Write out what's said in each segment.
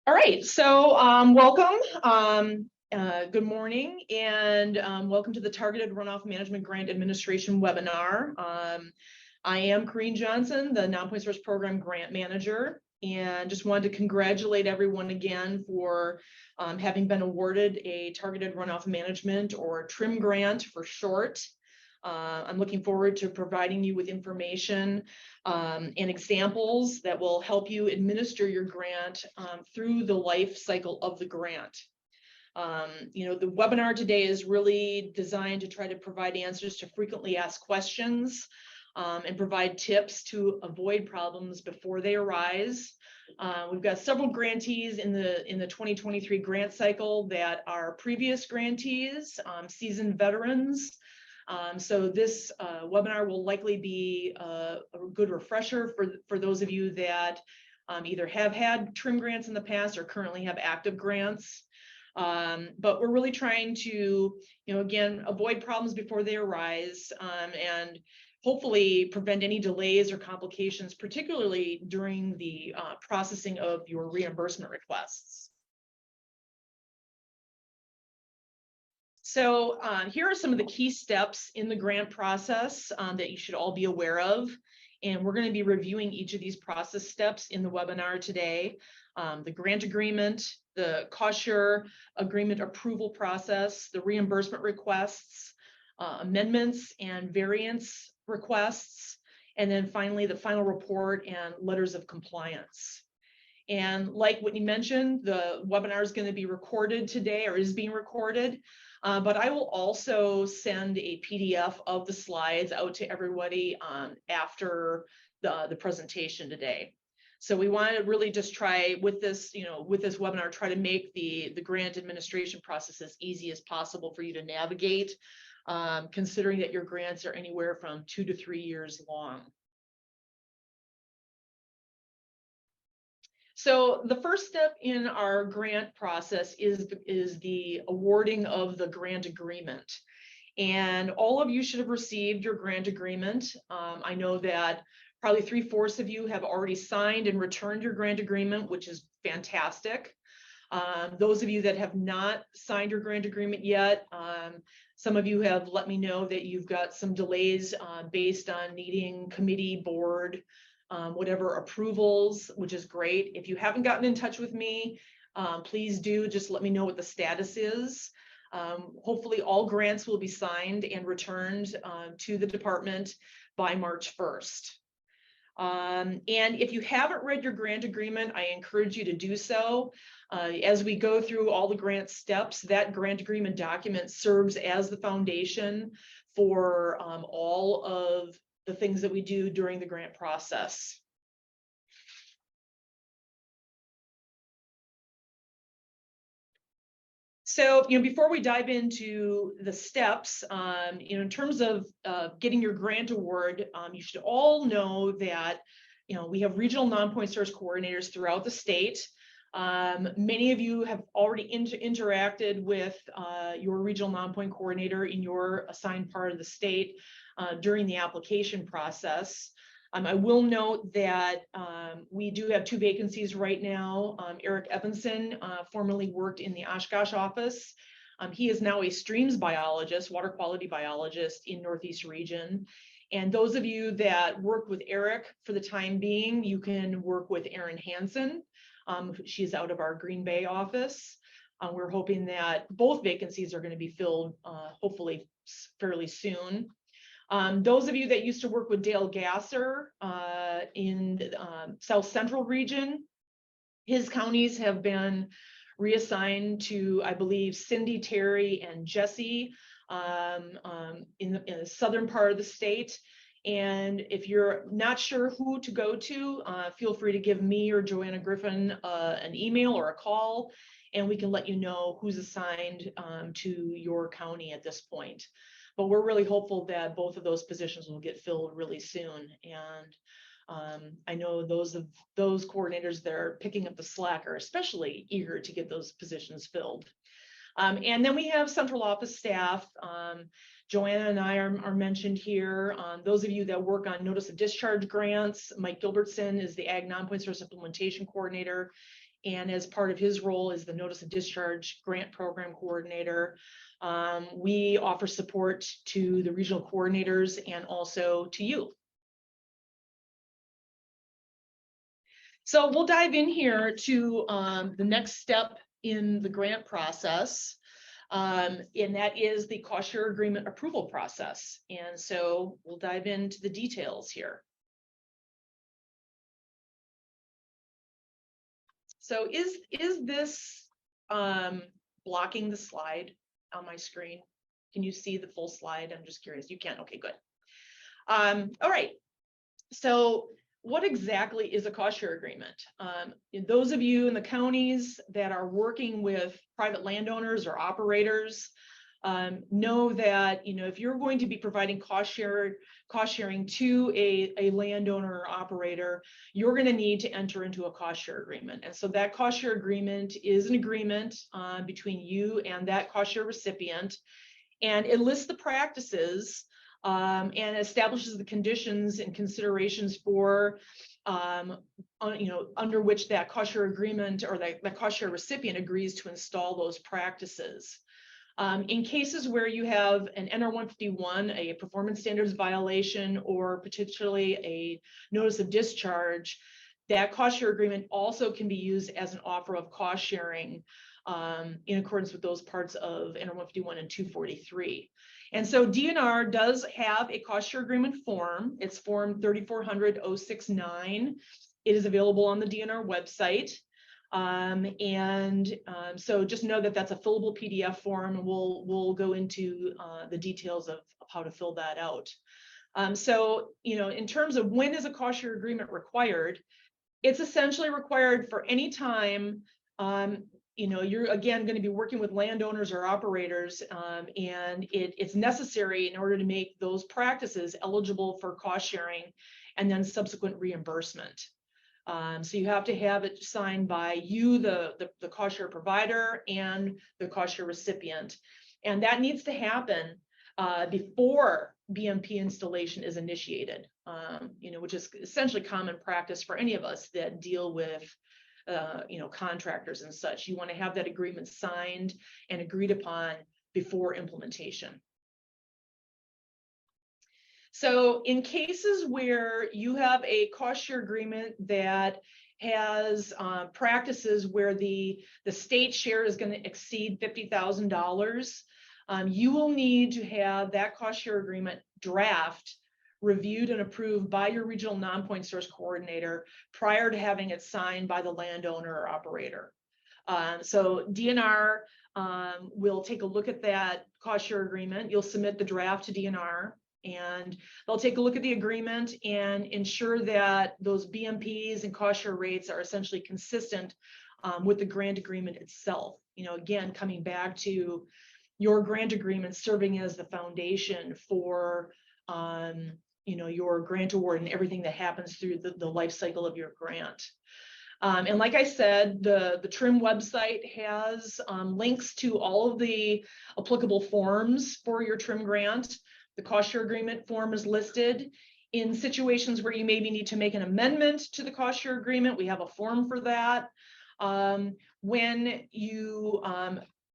All right, so welcome. Good morning, and welcome to the Targeted Runoff Management Grant Administration webinar. I am Corinne Johnson, the Nonpoint Source Program Grant Manager, and just wanted to congratulate everyone again for having been awarded a Targeted Runoff Management, or TRM grant for short. I'm looking forward to providing you with information and examples that will help you administer your grant through the life cycle of the grant. The webinar today is really designed to try to provide answers to frequently asked questions and provide tips to avoid problems before they arise. We've got several grantees in the 2023 grant cycle that are previous grantees, seasoned veterans. So this webinar will likely be a good refresher for those of you that either have had TRM grants in the past or currently have active grants. But we're really trying to, again, avoid problems before they arise and hopefully prevent any delays or complications, particularly during the processing of your reimbursement requests. So here are some of the key steps in the grant process that you should all be aware of. And we're going to be reviewing each of these process steps in the webinar today. The grant agreement, the cost share agreement approval process, the reimbursement requests, amendments and variance requests, and then finally the final report and letters of compliance. And like Whitney mentioned, the webinar is going to be recorded today, or is being recorded. But I will also send a PDF of the slides out to everybody after the presentation today. So we want to really just try with this webinar, try to make the grant administration process as easy as possible for you to navigate, considering that your grants are anywhere from 2 to 3 years long. So the first step in our grant process is the awarding of the grant agreement. And all of you should have received your grant agreement. I know that probably 3/4 of you have already signed and returned your grant agreement, which is fantastic. Those of you that have not signed your grant agreement yet, some of you have let me know that you've got some delays based on needing committee, board, whatever approvals, which is great. If you haven't gotten in touch with me, please do just let me know what the status is. Hopefully all grants will be signed and returned to the department by March 1st. And if you haven't read your grant agreement, I encourage you to do so. As we go through all the grant steps, that grant agreement document serves as the foundation for all of the things that we do during the grant process. So, before we dive into the steps, in terms of getting your grant award, you should all know that, we have regional non-point source coordinators throughout the state. Many of you have already interacted with your regional non-point coordinator in your assigned part of the state during the application process. I will note that we do have 2 vacancies right now. Eric Evanson formerly worked in the Oshkosh office. He is now a streams biologist, water quality biologist in Northeast region. And those of you that work with Eric for the time being, you can work with Erin Hansen. She's out of our Green Bay office. We're hoping that both vacancies are going to be filled hopefully fairly soon. Those of you that used to work with Dale Gasser in South Central region, his counties have been reassigned to, I believe, Cindy, Terry, and Jesse in the southern part of the state. And if you're not sure who to go to, feel free to give me or Joanna Griffin an email or a call, and we can let you know who's assigned to your county at this point. But we're really hopeful that both of those positions will get filled really soon. And I know those coordinators that are picking up the slack are especially eager to get those positions filled. And then we have central office staff. Joanna and I are mentioned here. Those of you that work on notice of discharge grants, Mike Gilbertson is the Ag Non-Point Source Implementation Coordinator, and as part of his role is the notice of discharge grant program coordinator. We offer support to the regional coordinators and also to you. So we'll dive in here to the next step in the grant process. And that is the cost share agreement approval process. And so we'll dive into the details here. So is this blocking the slide on my screen? Can you see the full slide? I'm just curious. You can. Okay, good. All right. So what exactly is a cost share agreement? Those of you in the counties that are working with private landowners or operators know that, you know, if you're going to be providing cost sharing to a landowner or operator, you're going to need to enter into a cost share agreement. And so that cost share agreement is an agreement between you and that cost share recipient, and it lists the practices and establishes the conditions and considerations for, you know, under which that cost share agreement or that cost share recipient agrees to install those practices. In cases where you have an NR 151, a performance standards violation, or potentially a notice of discharge, that cost share agreement also can be used as an offer of cost sharing in accordance with those parts of NR 151 and 243. And so DNR does have a cost share agreement form. It's form 34069. It is available on the DNR website. So just know that that's a fillable PDF form, and we'll go into the details of how to fill that out. So, you know, in terms of when is a cost share agreement required, it's essentially required for any time you know, you're again going to be working with landowners or operators, and it's necessary in order to make those practices eligible for cost sharing and then subsequent reimbursement. So you have to have it signed by you, the cost share provider, and the cost share recipient, and that needs to happen before BMP installation is initiated. You know, which is essentially common practice for any of us that deal with you know, contractors and such. You want to have that agreement signed and agreed upon before implementation. So in cases where you have a cost share agreement that has practices where the state share is going to exceed $50,000, you will need to have that cost share agreement draft reviewed and approved by your regional non-point source coordinator prior to having it signed by the landowner or operator. So DNR will take a look at that cost share agreement. You'll submit the draft to DNR, and they'll take a look at the agreement and ensure that those BMPs and cost share rates are essentially consistent with the grant agreement itself. You know, again, coming back to your grant agreement serving as the foundation for you know, your grant award and everything that happens through the life cycle of your grant. And like I said, the TRM website has links to all of the applicable forms for your TRM grant. The cost share agreement form is listed. In situations where you maybe need to make an amendment to the cost share agreement, we have a form for that. When you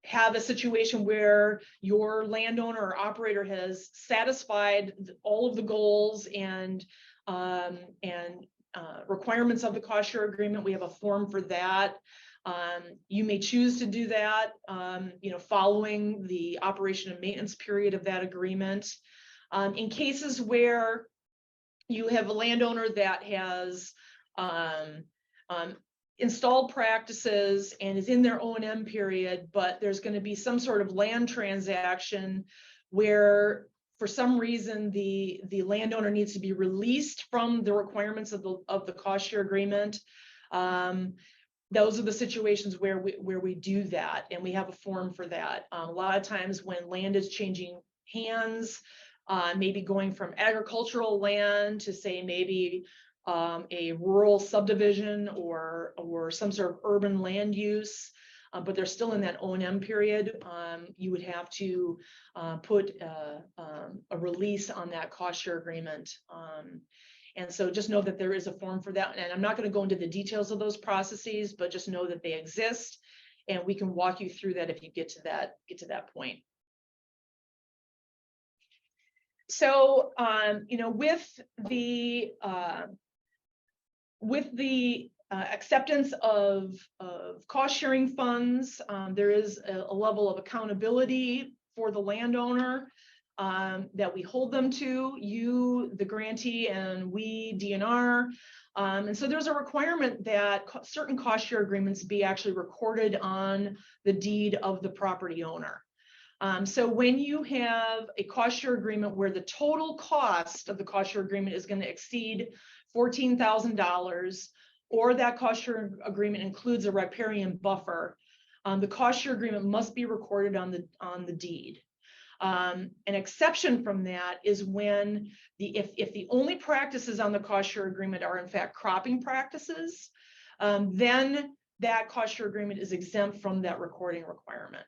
have a situation where your landowner or operator has satisfied all of the goals and requirements of the cost share agreement, we have a form for that. You may choose to do that, you know, following the operation and maintenance period of that agreement. In cases where you have a landowner that has installed practices and is in their O&M period, but there's going to be some sort of land transaction where for some reason the landowner needs to be released from the requirements of the cost share agreement. Those are the situations where we do that, and we have a form for that. A lot of times when land is changing hands, maybe going from agricultural land to say maybe a rural subdivision or some sort of urban land use, but they're still in that O&M period. You would have to put a release on that cost share agreement. And so just know that there is a form for that. And I'm not going to go into the details of those processes, but just know that they exist, and we can walk you through that if you get to that point. So, with the acceptance of cost sharing funds, there is a level of accountability for the landowner that we hold them to, you, the grantee, and we, DNR. And so there's a requirement that certain cost share agreements be actually recorded on the deed of the property owner. So when you have a cost share agreement where the total cost of the cost share agreement is going to exceed $14,000, or that cost share agreement includes a riparian buffer, the cost share agreement must be recorded on the deed. An exception from that is when if the only practices on the cost share agreement are in fact cropping practices, then that cost share agreement is exempt from that recording requirement.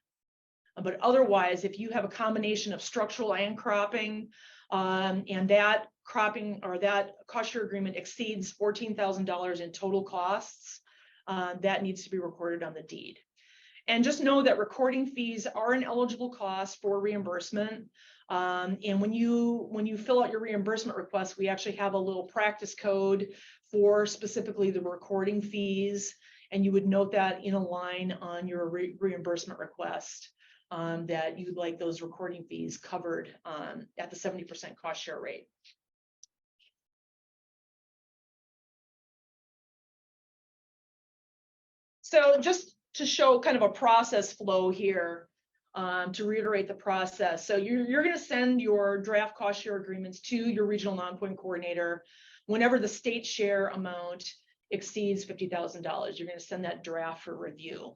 But otherwise, if you have a combination of structural and cropping, and that cropping or that cost share agreement exceeds $14,000 in total costs, that needs to be recorded on the deed. And just know that recording fees are an eligible cost for reimbursement. And when you fill out your reimbursement request, we actually have a little practice code for specifically the recording fees, and you would note that in a line on your reimbursement request. That you'd like those recording fees covered at the 70% cost share rate. So just to show kind of a process flow here, to reiterate the process. So you're going to send your draft cost share agreements to your regional Nonpoint coordinator whenever the state share amount exceeds $50,000. You're going to send that draft for review.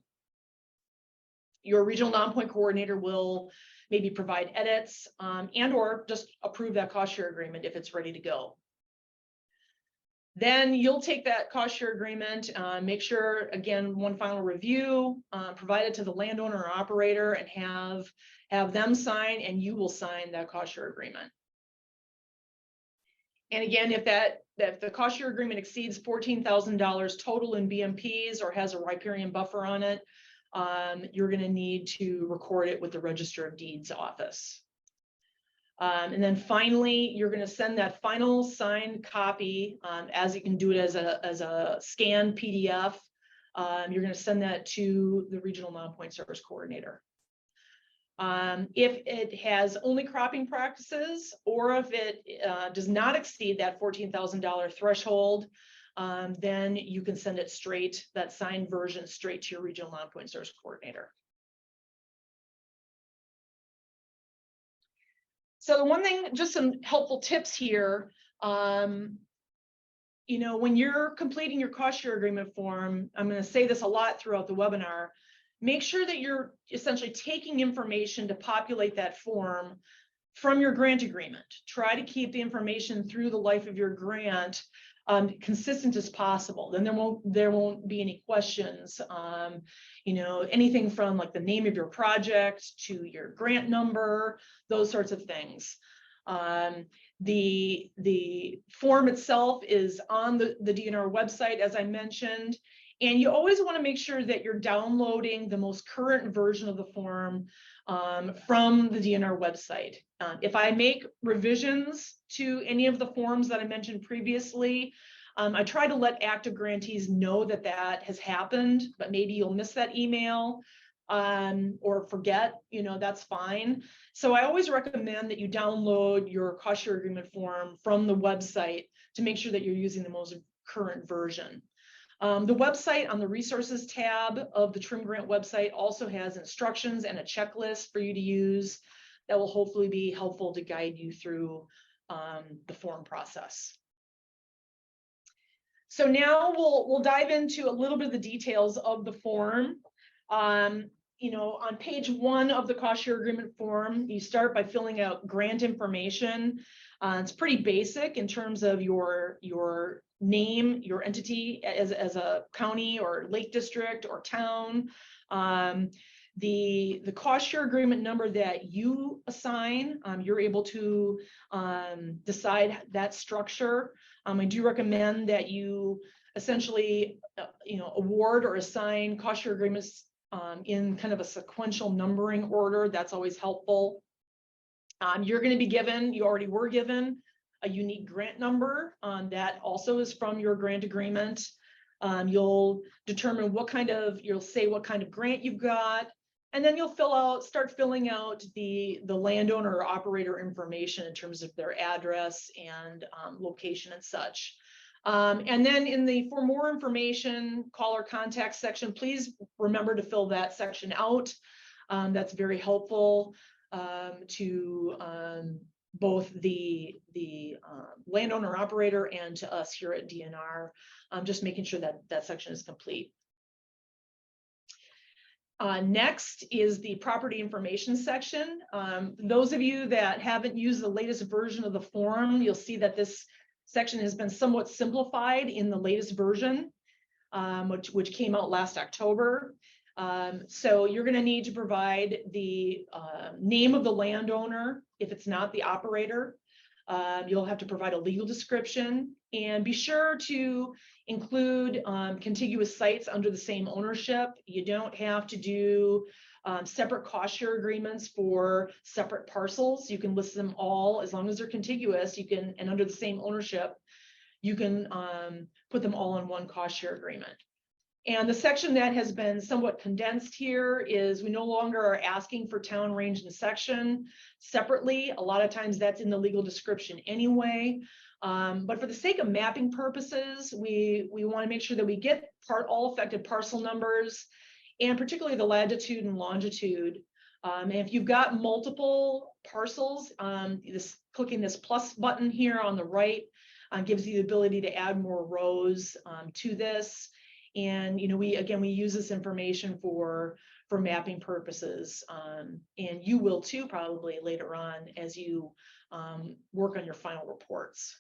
Your regional Nonpoint coordinator will maybe provide edits and or just approve that cost share agreement if it's ready to go. Then you'll take that cost share agreement, make sure, again, one final review, provide it to the landowner or operator, and have them sign, and you will sign that cost share agreement. And again, if the cost share agreement exceeds $14,000 total in BMPs or has a riparian buffer on it, you're going to need to record it with the Register of Deeds office. And then finally, you're going to send that final signed copy, as you can do it as a scanned PDF. You're going to send that to the regional Nonpoint service coordinator. If it has only cropping practices, or if it does not exceed that $14,000 threshold, then you can send it straight, that signed version, straight to your regional Nonpoint service coordinator. So the one thing, just some helpful tips here, when you're completing your cost share agreement form, I'm going to say this a lot throughout the webinar, make sure that you're essentially taking information to populate that form from your grant agreement. Try to keep the information through the life of your grant consistent as possible. Then there won't be any questions. Anything from like the name of your project to your grant number, those sorts of things. The form itself is on the DNR website, as I mentioned, and you always want to make sure that you're downloading the most current version of the form from the DNR website. If I make revisions to any of the forms that I mentioned previously, I try to let active grantees know that that has happened, but maybe you'll miss that email or forget, that's fine. So I always recommend that you download your cost share agreement form from the website to make sure that you're using the most current version. The website on the resources tab of the TRM grant website also has instructions and a checklist for you to use that will hopefully be helpful to guide you through the form process. So now we'll dive into a little bit of the details of the form. On page 1 of the cost share agreement form, you start by filling out grant information. It's pretty basic in terms of your name your entity as a county or lake district or town. The cost share agreement number that you assign, you're able to decide that structure. I do recommend that you essentially, award or assign cost share agreements in kind of a sequential numbering order. That's always helpful. You're going to be given, you already were given, a unique grant number that also is from your grant agreement. You'll determine you'll say what kind of grant you've got, and then you'll start filling out the landowner or operator information in terms of their address and location and such. And then for more information, call or contact section, please remember to fill that section out. That's very helpful to both the landowner operator and to us here at DNR, just making sure that that section is complete. Next is the property information section. Those of you that haven't used the latest version of the form, you'll see that this section has been somewhat simplified in the latest version, which came out last October. So you're going to need to provide the name of the landowner if it's not the operator. You'll have to provide a legal description, and be sure to include contiguous sites under the same ownership. You don't have to do separate cost share agreements for separate parcels. You can list them all as long as they're contiguous. You can, and under the same ownership, you can put them all in one cost share agreement. And the section that has been somewhat condensed here is we no longer are asking for town, range, and section separately. A lot of times that's in the legal description anyway. But for the sake of mapping purposes, we want to make sure that we get all affected parcel numbers, and particularly the latitude and longitude. And if you've got multiple parcels, clicking this plus button here on the right gives you the ability to add more rows to this. And we use this information for mapping purposes, and you will too probably later on as you work on your final reports.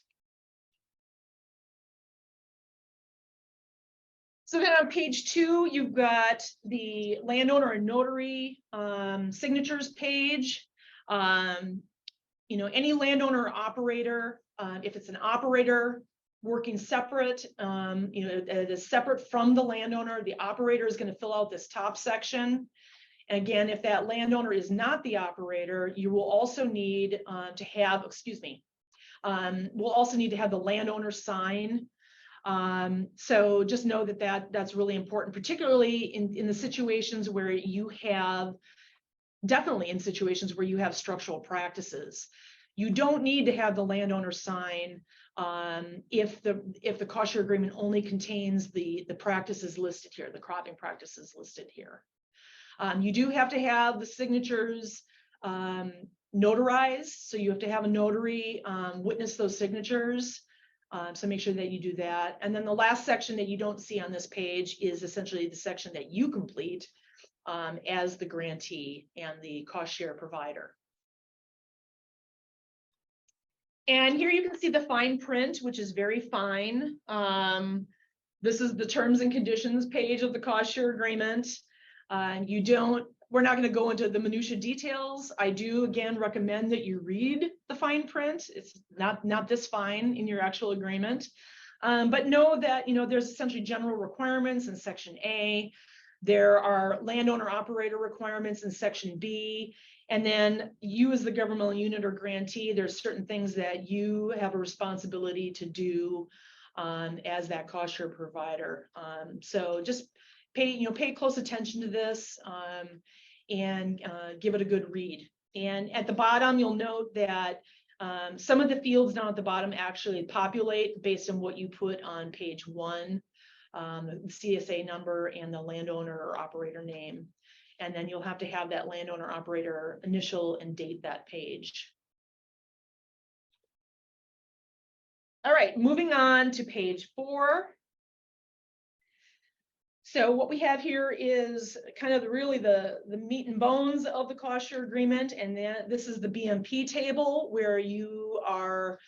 So then on page 2, you've got the landowner and notary signatures page. Any landowner or operator, if it's an operator working separate, it is separate from the landowner, the operator is going to fill out this top section. And again, if that landowner is not the operator, you will also need to have, we'll also need to have the landowner sign. So just know that's really important, particularly in the situations where you have, definitely in situations where you have structural practices. You don't need to have the landowner sign if the cost share agreement only contains the practices listed here, the cropping practices listed here. You do have to have the signatures notarized, so you have to have a notary witness those signatures. So make sure that you do that. And then the last section that you don't see on this page is essentially the section that you complete as the grantee and the cost share provider. And here you can see the fine print, which is very fine. This is the terms and conditions page of the cost share agreement. We're not going to go into the minutia details. I do again recommend that you read the fine print. It's not this fine in your actual agreement, but know that there's essentially general requirements in section A. There are landowner operator requirements in section B. And then you as the governmental unit or grantee, there's certain things that you have a responsibility to do as that cost share provider. So just pay close attention to this and give it a good read. And at the bottom, you'll note that some of the fields down at the bottom actually populate based on what you put on page 1, the CSA number and the landowner or operator name. And then you'll have to have that landowner operator initial and date that page. All right, moving on to page 4. So what we have here is kind of really the meat and bones of the cost share agreement. And then this is the BMP table where you are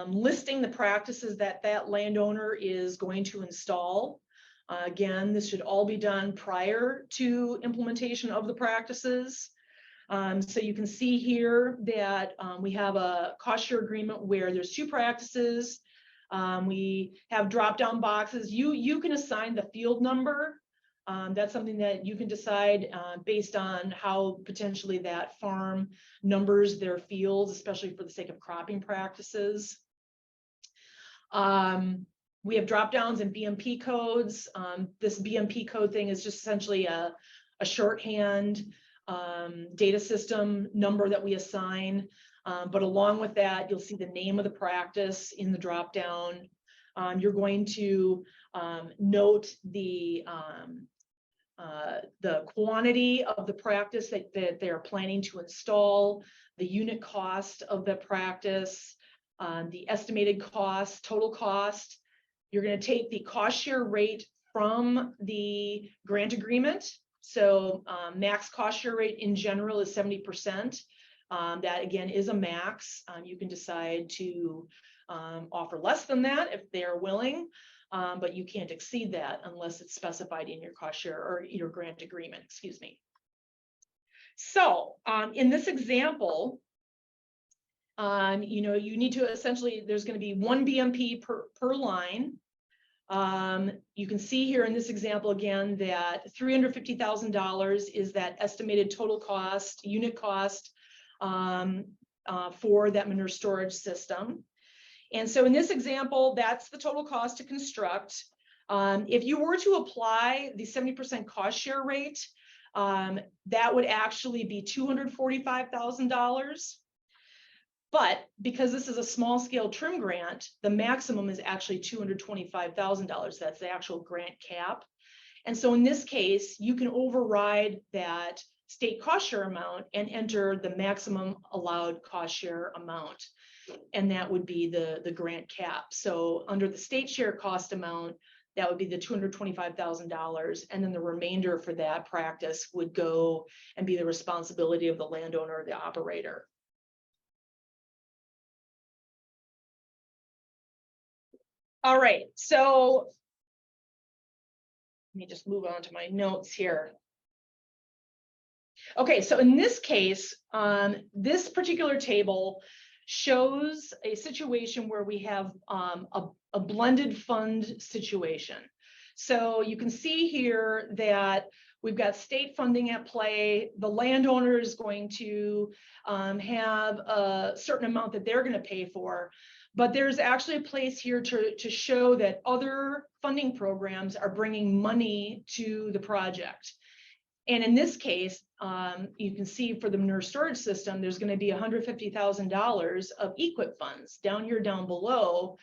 listing the practices that that landowner is going to install. Again, this should all be done prior to implementation of the practices. So you can see here that we have a cost share agreement where there's 2 practices. We have drop-down boxes. You can assign the field number. That's something that you can decide based on how potentially that farm numbers their fields, especially for the sake of cropping practices. We have drop downs and BMP codes. This BMP code thing is just essentially a shorthand data system number that we assign. But along with that, you'll see the name of the practice in the drop down. You're going to note the quantity of the practice that they're planning to install, the unit cost of the practice, the estimated cost, total cost. You're going to take the cost share rate from the grant agreement. So max cost share rate in general is 70%. That again is a max. You can decide to offer less than that if they're willing. But you can't exceed that unless it's specified in your cost share or your grant agreement, excuse me. So in this example, you need to essentially, there's going to be 1 BMP per line. You can see here in this example again that $350,000 is that estimated total cost, unit cost for that manure storage system. And so in this example, that's the total cost to construct. If you were to apply the 70% cost share rate, that would actually be $245,000. But because this is a small scale trim grant, the maximum is actually $225,000. That's the actual grant cap. And so in this case, you can override that state cost share amount and enter the maximum allowed cost share amount. And that would be the grant cap. So under the state share cost amount, that would be the $225,000. And then the remainder for that practice would go and be the responsibility of the landowner or the operator. All right, so let me just move on to my notes here. Okay, so in this case, this particular table shows a situation where we have a blended fund situation. So you can see here that we've got state funding at play. The landowner is going to have a certain amount that they're going to pay for. But there's actually a place here to show that other funding programs are bringing money to the project. And in this case, you can see for the manure storage system, there's going to be $150,000 of EQIP funds. Down here, down below,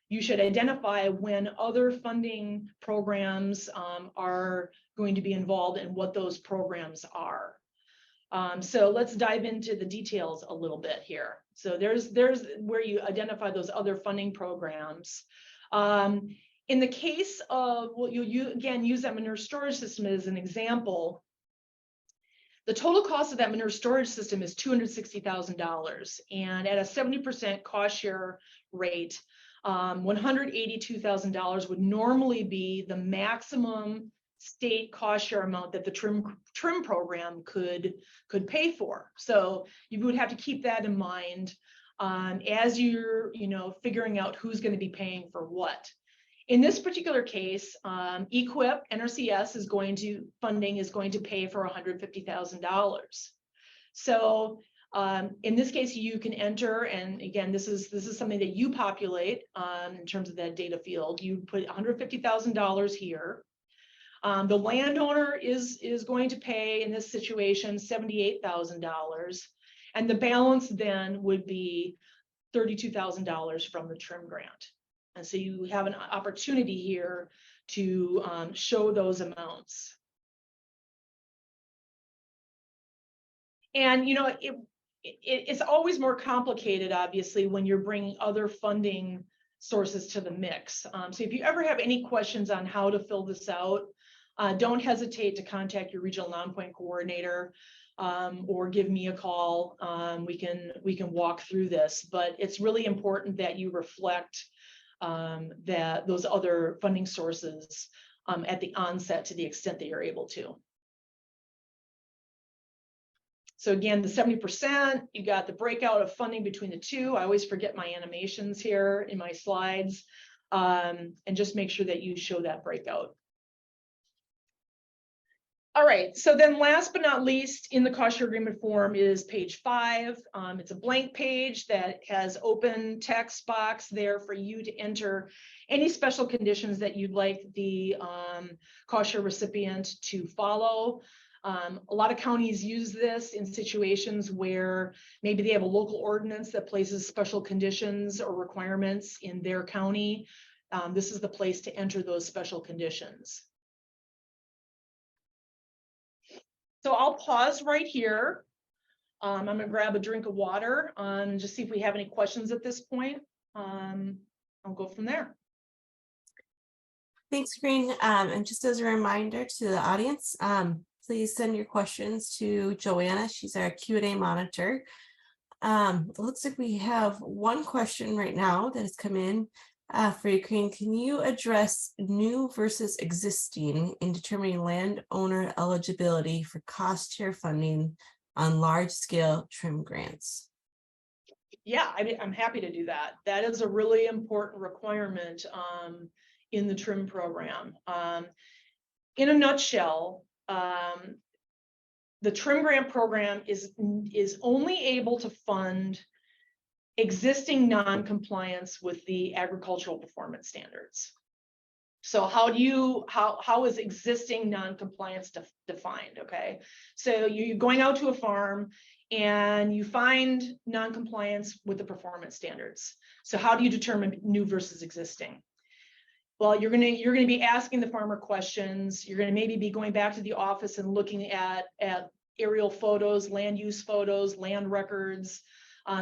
you should identify when other funding programs are going to be involved and what those programs are. So let's dive into the details a little bit here. So there's where you identify those other funding programs. In the case of, well, you again use that manure storage system as an example. The total cost of that manure storage system is $260,000, and at a 70% cost share rate, $182,000 would normally be the maximum state cost share amount that the trim program could pay for. So you would have to keep that in mind as you're figuring out who's going to be paying for what. In this particular case, EQIP, NRCS funding is going to pay for $150,000. So in this case, you can enter, and again, this is something that you populate in terms of that data field. You put $150,000 here. The landowner is going to pay in this situation $78,000, and the balance then would be $32,000 from the trim grant. And so you have an opportunity here to show those amounts. And it's always more complicated, obviously, when you're bringing other funding sources to the mix. So if you ever have any questions on how to fill this out, don't hesitate to contact your regional Nonpoint coordinator. or give me a call. We can walk through this, but it's really important that you reflect that those other funding sources at the onset to the extent that you're able to. So again, the 70%, you got the breakout of funding between the two. I always forget my animations here in my slides, and just make sure that you show that breakout. All right, so then last but not least in the cost share agreement form is page 5. It's a blank page that has open text box there for you to enter any special conditions that you'd like the cost share recipient to follow. A lot of counties use this in situations where maybe they have a local ordinance that places special conditions or requirements in their county. This is the place to enter those special conditions. So I'll pause right here. I'm going to grab a drink of water and just see if we have any questions at this point. I'll go from there. Thanks, Corinne. And just as a reminder to the audience, please send your questions to Joanna. She's our Q&A monitor. It looks like we have one question right now that has come in for you, Corinne. Can you address new versus existing in determining landowner eligibility for cost share funding on large-scale TRM grants? Yeah, I'm happy to do that. That is a really important requirement in the TRM program. In a nutshell, the TRM grant program is only able to fund existing non-compliance with the agricultural performance standards. So how is existing non-compliance defined? Okay, so you're going out to a farm and you find non-compliance with the performance standards. So how do you determine new versus existing? Well, you're gonna be asking the farmer questions. You're gonna maybe be going back to the office and looking at aerial photos, land use photos, land records,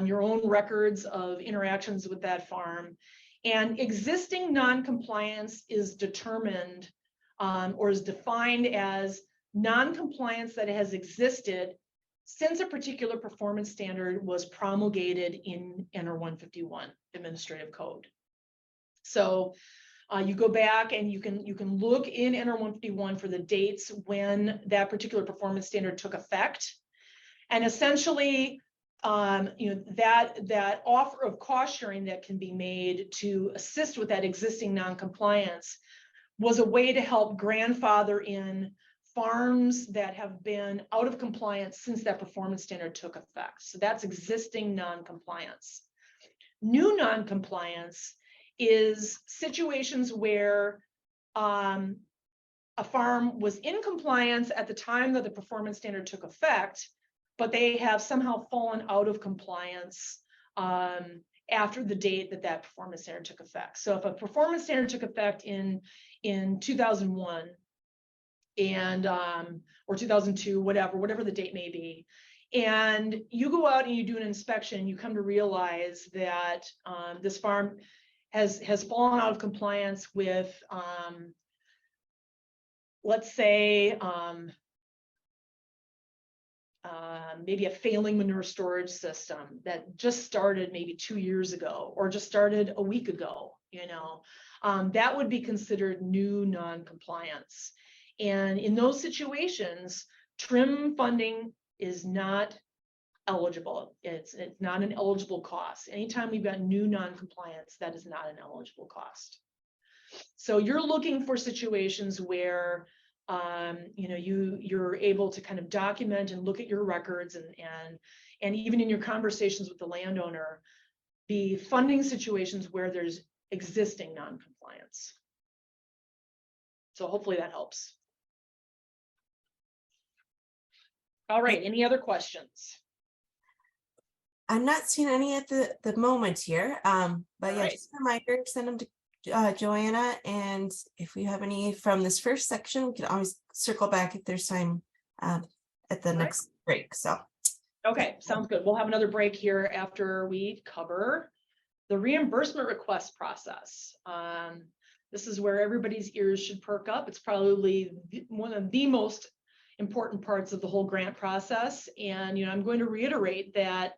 your own records of interactions with that farm. And existing non-compliance is determined or is defined as non-compliance that has existed since a particular performance standard was promulgated in NR 151 Administrative Code. So you go back and you can look in NR 151 for the dates when that particular performance standard took effect, and essentially, that offer of cost sharing that can be made to assist with that existing non-compliance was a way to help grandfather in farms that have been out of compliance since that performance standard took effect. So that's existing non-compliance. New non-compliance is situations where a farm was in compliance at the time that the performance standard took effect, but they have somehow fallen out of compliance after the date that performance standard took effect. So if a performance standard took effect in 2001 and or 2002, whatever the date may be, and you go out and you do an inspection, you come to realize that this farm has fallen out of compliance with, let's say, maybe a failing manure storage system that just started maybe 2 years ago or just started a week ago, that would be considered new non-compliance. And in those situations, TRM funding is not eligible. It's not an eligible cost. Anytime we've got new non-compliance, that is not an eligible cost. So you're looking for situations where you're able to kind of document and look at your records and even in your conversations with the landowner, be funding situations where there's existing non-compliance. So hopefully that helps. All right, any other questions? I'm not seeing any at the moment here, but yeah, right. just a reminder, send them to Joanna, and if we have any from this first section, we can always circle back if there's time at the next break. So okay, sounds good. We'll have another break here after we cover the reimbursement request process. This is where everybody's ears should perk up. It's probably one of the most important parts of the whole grant process. And, I'm going to reiterate that,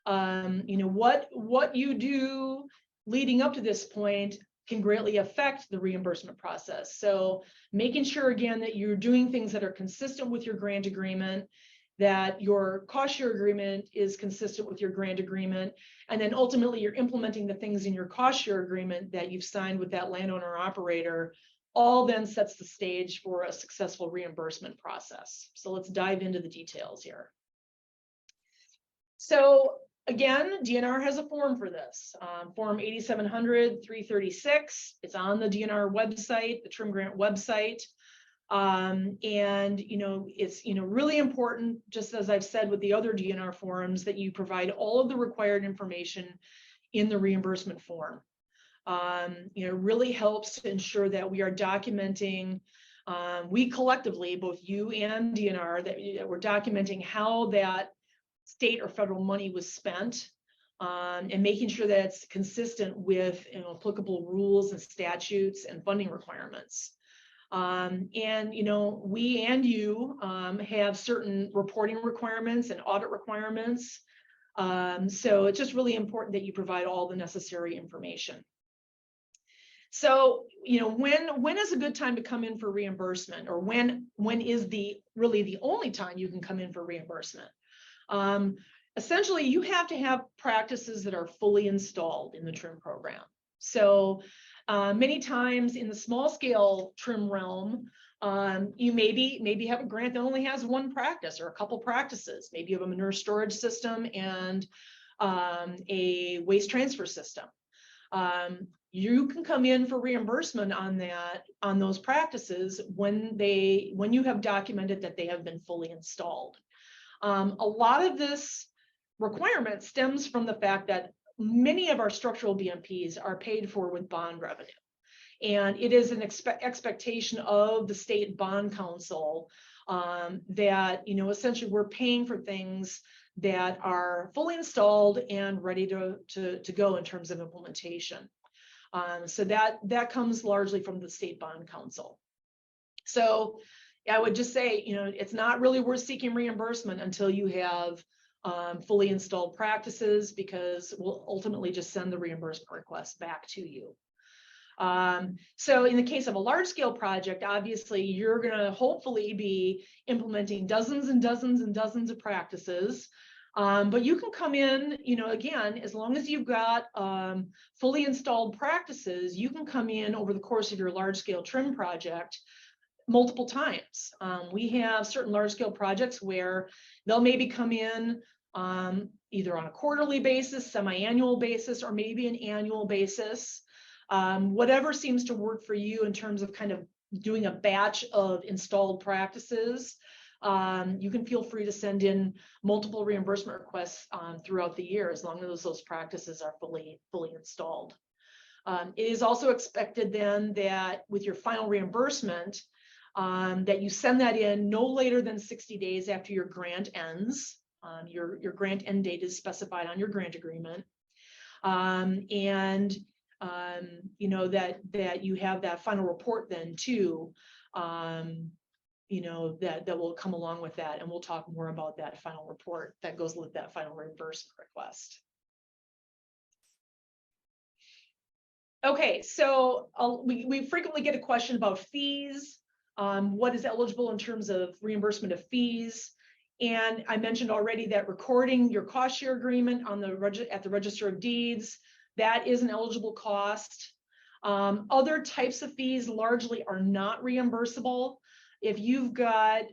what you do leading up to this point can greatly affect the reimbursement process. So making sure, again, that you're doing things that are consistent with your grant agreement, that your cost share agreement is consistent with your grant agreement, and then ultimately you're implementing the things in your cost share agreement that you've signed with that landowner operator, all then sets the stage for a successful reimbursement process. So let's dive into the details here. So again, DNR has a form for this, Form 8700-336. It's on the DNR website, the TRM grant website. And, it's, really important, just as I've said with the other DNR forms, that you provide all of the required information in the reimbursement form. Really helps to ensure that we are documenting, we collectively, both you and DNR, that we're documenting how that state or federal money was spent, and making sure that it's consistent with applicable rules and statutes and funding requirements. And we and you have certain reporting requirements and audit requirements. So it's just really important that you provide all the necessary information. So, when is a good time to come in for reimbursement, or when is really the only time you can come in for reimbursement? Essentially, you have to have practices that are fully installed in the TRM program. So many times in the small scale TRM realm, you maybe have a grant that only has one practice or a couple practices. Maybe you have a manure storage system and a waste transfer system. You can come in for reimbursement on those practices when you have documented that they have been fully installed. A lot of this requirement stems from the fact that many of our structural BMPs are paid for with bond revenue. And it is an expectation of the state bond council that, essentially we're paying for things that are fully installed and ready to go in terms of implementation. So that comes largely from the state bond council. So I would just say, it's not really worth seeking reimbursement until you have fully installed practices, because we'll ultimately just send the reimbursement request back to you. So in the case of a large scale project, obviously you're going to hopefully be implementing dozens and dozens and dozens of practices. But you can come in, again, as long as you've got fully installed practices, you can come in over the course of your large scale TRM project multiple times. We have certain large scale projects where they'll maybe come in either on a quarterly basis, semi-annual basis, or maybe an annual basis. Whatever seems to work for you in terms of kind of doing a batch of installed practices. You can feel free to send in multiple reimbursement requests throughout the year, as long as those practices are fully installed. It is also expected then that with your final reimbursement, that you send that in no later than 60 days after your grant ends. Your grant end date is specified on your grant agreement. And that you have that final report then too, that will come along with that. And we'll talk more about that final report that goes with that final reimbursement request. Okay, so we frequently get a question about fees. What is eligible in terms of reimbursement of fees? And I mentioned already that recording your cost share agreement at the Register of Deeds, that is an eligible cost. Other types of fees largely are not reimbursable. If you've got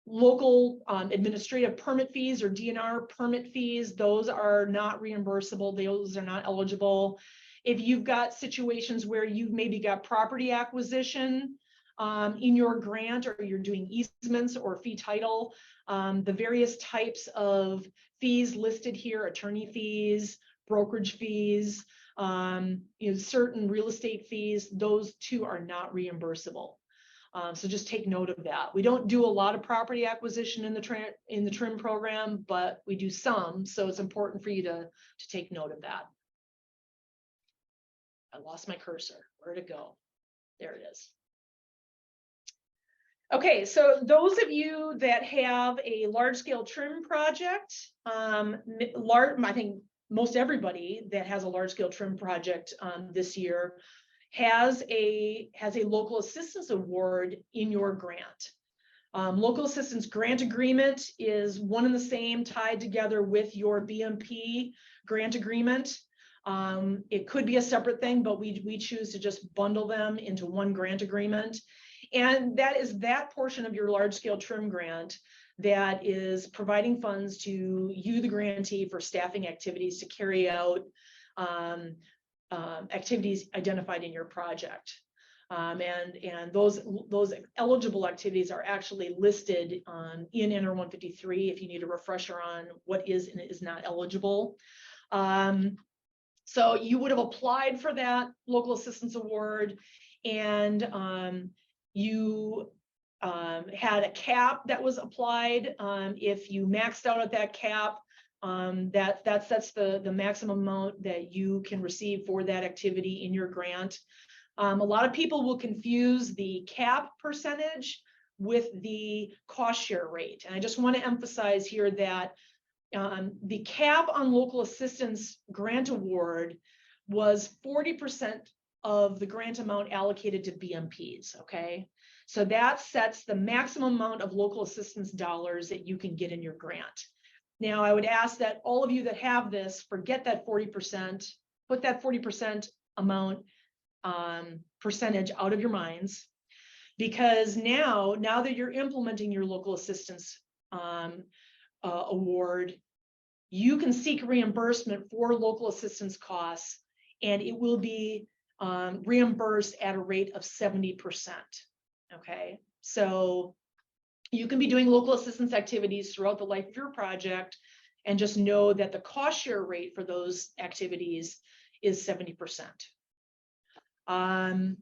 local administrative permit fees or DNR permit fees, those are not reimbursable. Those are not eligible. If you've got situations where you've maybe got property acquisition in your grant, or you're doing easements or fee title, the various types of fees listed here, attorney fees, brokerage fees, certain real estate fees, those too are not reimbursable. So just take note of that. We don't do a lot of property acquisition in the TRM program, but we do some, so it's important for you to take note of that. I lost my cursor. Where'd it go? There it is. Okay, so those of you that have a large scale trim project, I think most everybody that has a large scale trim project this year has a local assistance award in your grant. Local assistance grant agreement is one and the same, tied together with your BMP grant agreement. It could be a separate thing, but we choose to just bundle them into one grant agreement. And that is that portion of your large scale trim grant that is providing funds to you, the grantee, for staffing activities to carry out activities identified in your project. And those eligible activities are actually listed in NR 153 if you need a refresher on what is and is not eligible. So you would have applied for that local assistance award, and you had a cap that was applied. If you maxed out at that cap, that sets the maximum amount that you can receive for that activity in your grant. A lot of people will confuse the cap percentage with the cost share rate. And I just want to emphasize here that the cap on local assistance grant award was 40% of the grant amount allocated to BMPs, okay? So that sets the maximum amount of local assistance dollars that you can get in your grant. Now, I would ask that all of you that have this, forget that 40%, put that 40% amount percentage out of your minds, because now that you're implementing your local assistance award, you can seek reimbursement for local assistance costs, and it will be reimbursed at a rate of 70%. Okay, so you can be doing local assistance activities throughout the life of your project, and just know that the cost share rate for those activities is 70%. And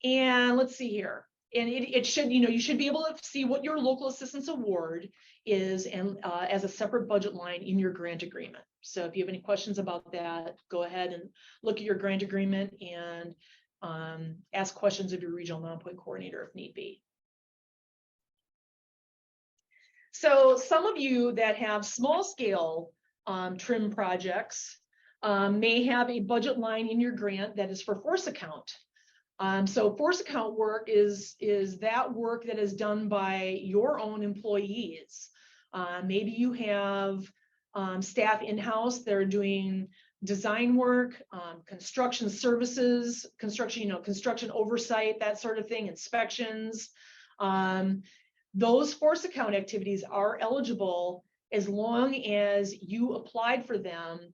let's see here. And it should, you should be able to see what your local assistance award is, and as a separate budget line in your grant agreement. So if you have any questions about that, go ahead and look at your grant agreement and ask questions of your regional Nonpoint coordinator if need be. So some of you that have small scale trim projects may have a budget line in your grant that is for force account. So force account work is that work that is done by your own employees. Maybe you have staff in-house that are doing design work, construction services, construction oversight, that sort of thing, inspections. Those force account activities are eligible as long as you applied for them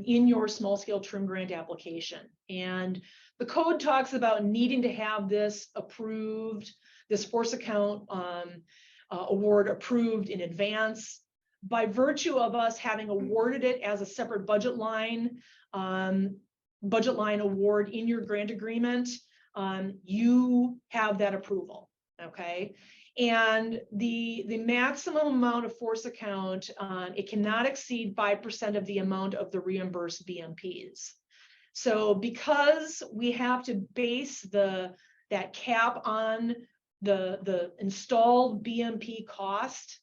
in your small scale trim grant application. And the code talks about needing to have this approved, this force account award approved in advance. By virtue of us having awarded it as a separate budget line award in your grant agreement, you have that approval, okay? And the maximum amount of force account, it cannot exceed 5% of the amount of the reimbursed BMPs. So because we have to base that cap on the installed BMP cost,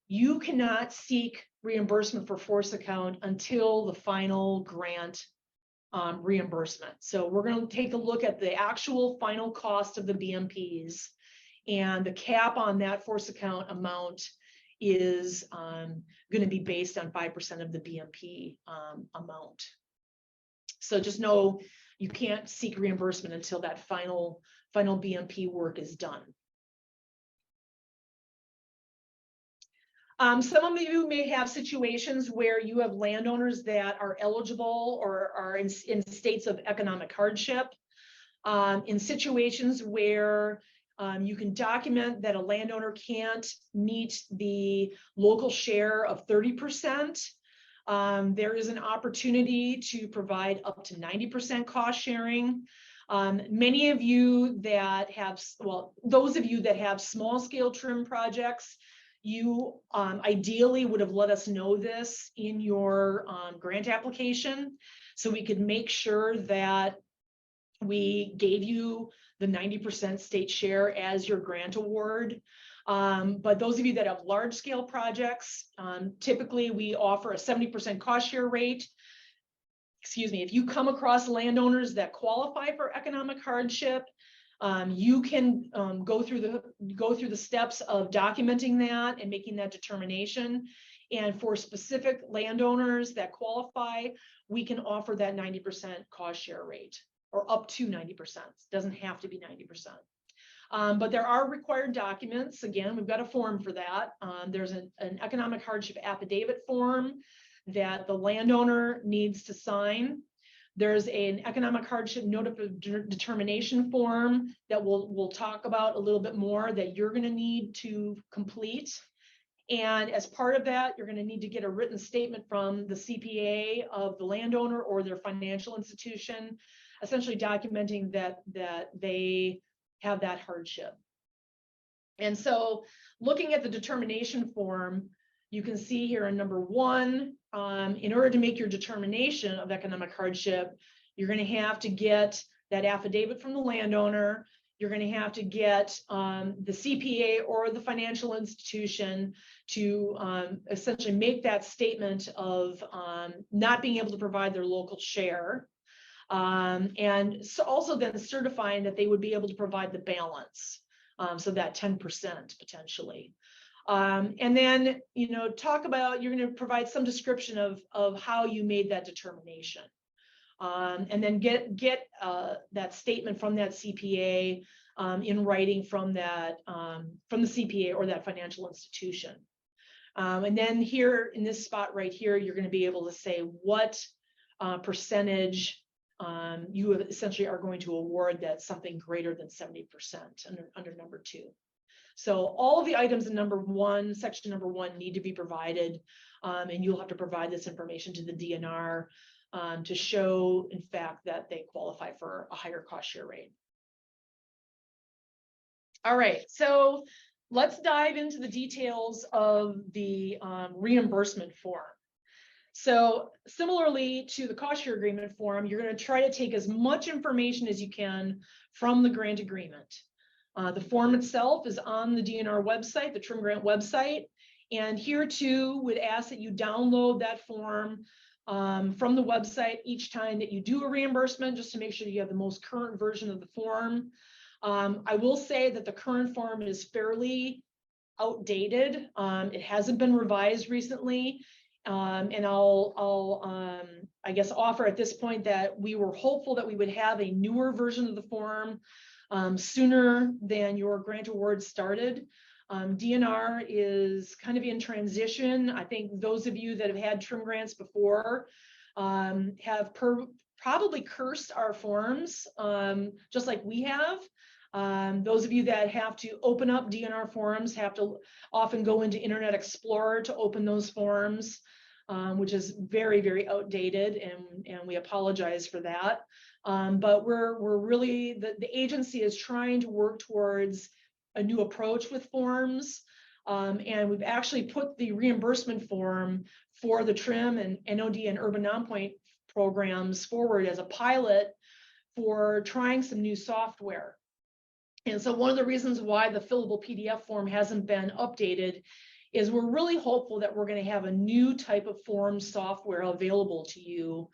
you cannot seek reimbursement for force account until the final grant reimbursement. So we're going to take a look at the actual final cost of the BMPs, and the cap on that force account amount is going to be based on 5% of the BMP amount. So just know you can't seek reimbursement until that final BMP work is done. Some of you may have situations where you have landowners that are eligible or are in states of economic hardship. In situations where you can document that a landowner can't meet the local share of 30%. There is an opportunity to provide up to 90% cost sharing. Many of you that have, those of you that have small scale trim projects, you ideally would have let us know this in your grant application, so we could make sure that we gave you the 90% state share as your grant award. But those of you that have large scale projects, typically we offer a 70% cost share rate. Excuse me, if you come across landowners that qualify for economic hardship, you can go through the steps of documenting that and making that determination. And for specific landowners that qualify, we can offer that 90% cost share rate, or up to 90%. It doesn't have to be 90%. But there are required documents. Again, we've got a form for that. There's an economic hardship affidavit form that the landowner needs to sign. There's an economic hardship notice of determination form that we'll talk about a little bit more that you're going to need to complete. And as part of that, you're going to need to get a written statement from the CPA of the landowner or their financial institution, essentially documenting that they have that hardship. And so looking at the determination form, you can see here in number 1, in order to make your determination of economic hardship, you're going to have to get that affidavit from the landowner. You're going to have to get the CPA or the financial institution to essentially make that statement of not being able to provide their local share. And so also then certifying that they would be able to provide the balance, so that 10% potentially. And then, talk about, you're going to provide some description of how you made that determination. And then get that statement from that CPA in writing from the CPA or that financial institution. And then here in this spot right here, you're going to be able to say what percentage you essentially are going to award that's something greater than 70% under number 2. So all of the items in number 1, section number 1, need to be provided, and you'll have to provide this information to the DNR to show, in fact, that they qualify for a higher cost share rate. All right, so let's dive into the details of the reimbursement form. So similarly to the cost share agreement form, you're going to try to take as much information as you can from the grant agreement. The form itself is on the DNR website, the TRM grant website. And here too, would ask that you download that form from the website each time that you do a reimbursement, just to make sure that you have the most current version of the form. I will say that the current form is fairly outdated. It hasn't been revised recently. And I'll I guess offer at this point that we were hopeful that we would have a newer version of the form sooner than your grant award started. DNR is kind of in transition. I think those of you that have had TRM grants before have probably cursed our forms, just like we have. Those of you that have to open up DNR forms have to often go into Internet Explorer to open those forms, which is very, very outdated, and we apologize for that. But we're really, the agency is trying to work towards a new approach with forms. And we've actually put the reimbursement form for the TRM and NOD and Urban Nonpoint programs forward as a pilot for trying some new software. And so one of the reasons why the fillable PDF form hasn't been updated is we're really hopeful that we're going to have a new type of form software available to you.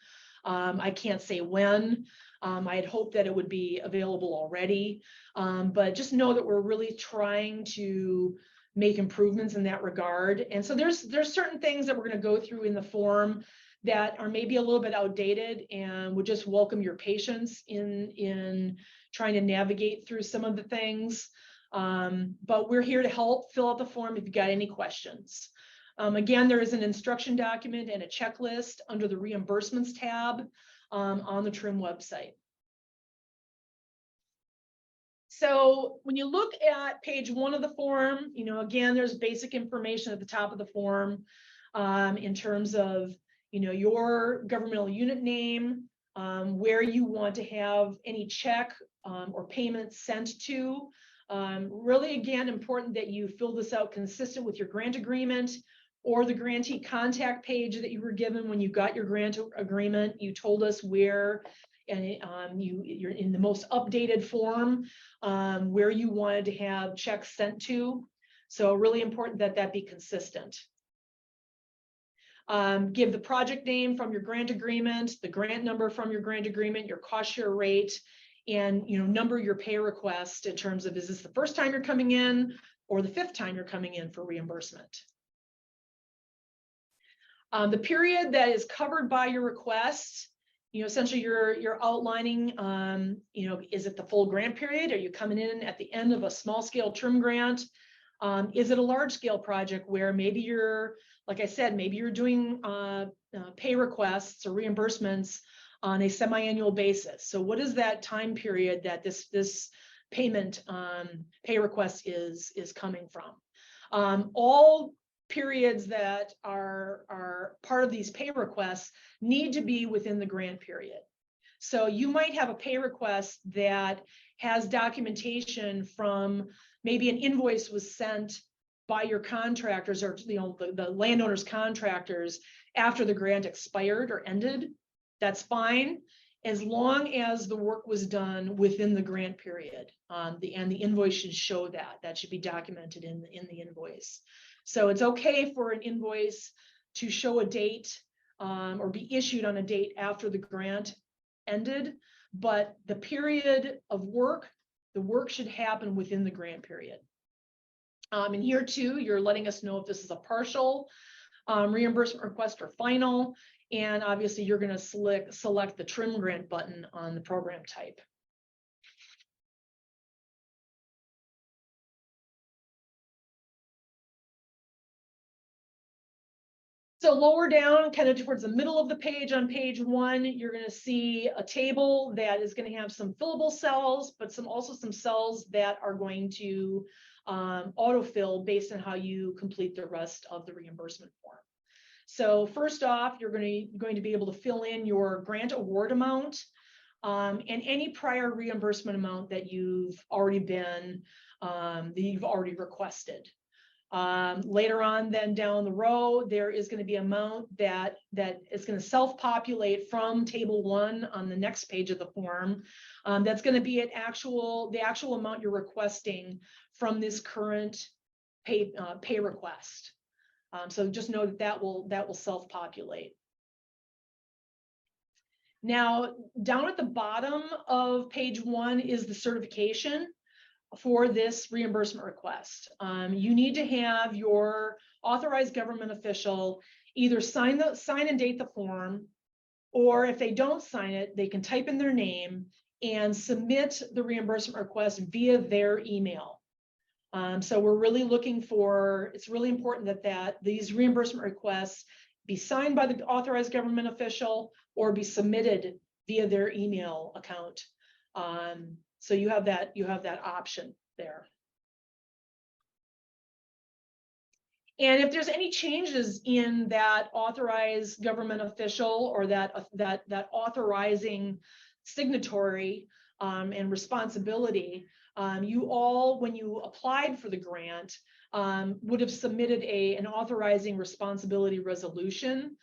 I can't say when. I had hoped that it would be available already, but just know that we're really trying to make improvements in that regard. And so there's certain things that we're going to go through in the form that are maybe a little bit outdated, and would just welcome your patience in trying to navigate through some of the things. But we're here to help fill out the form if you've got any questions. Again, there is an instruction document and a checklist under the reimbursements tab on the TRM website. So when you look at page 1 of the form, again, there's basic information at the top of the form in terms of, your governmental unit name, where you want to have any check or payment sent to. Really, again, important that you fill this out consistent with your grant agreement or the grantee contact page that you were given when you got your grant agreement. You told us where and you're in the most updated form where you wanted to have checks sent to. So really important that that be consistent. Give the project name from your grant agreement, the grant number from your grant agreement, your cost share rate, and number your pay request in terms of, is this the first time you're coming in or the 5th time you're coming in for reimbursement? The period that is covered by your request, essentially you're outlining, is it the full grant period? Are you coming in at the end of a small scale TRM grant? Is it a large scale project where maybe you're, like I said, maybe you're doing pay requests or reimbursements on a semi-annual basis? So what is that time period that this payment pay request is coming from? All periods that are part of these pay requests need to be within the grant period. So you might have a pay request that has documentation from maybe an invoice was sent by your contractors or the landowner's contractors after the grant expired or ended. That's fine, as long as the work was done within the grant period. And the invoice should show that. That should be documented in the invoice. So it's okay for an invoice to show a date or be issued on a date after the grant ended, but the period of work, the work should happen within the grant period. And here too, you're letting us know if this is a partial reimbursement request or final, and obviously you're going to select the TRM grant button on the program type. So lower down, kind of towards the middle of the page on page 1, you're going to see a table that is going to have some fillable cells, but also some cells that are going to autofill based on how you complete the rest of the reimbursement form. So first off, you're going to be able to fill in your grant award amount and any prior reimbursement amount that you've already requested. Later on, then down the row, there is going to be amount that is going to self-populate from table 1 on the next page of the form. That's going to be the actual amount you're requesting from this current pay request. So just know that will self-populate. Now, down at the bottom of page 1 is the certification for this reimbursement request. You need to have your authorized government official either sign and date the form, or if they don't sign it, they can type in their name and submit the reimbursement request via their email. So we're really looking for, it's really important that these reimbursement requests be signed by the authorized government official or be submitted via their email account. So you have that option there. And if there's any changes in that authorized government official or that authorizing signatory and responsibility, you all, when you applied for the grant, would have submitted an authorizing responsibility resolution.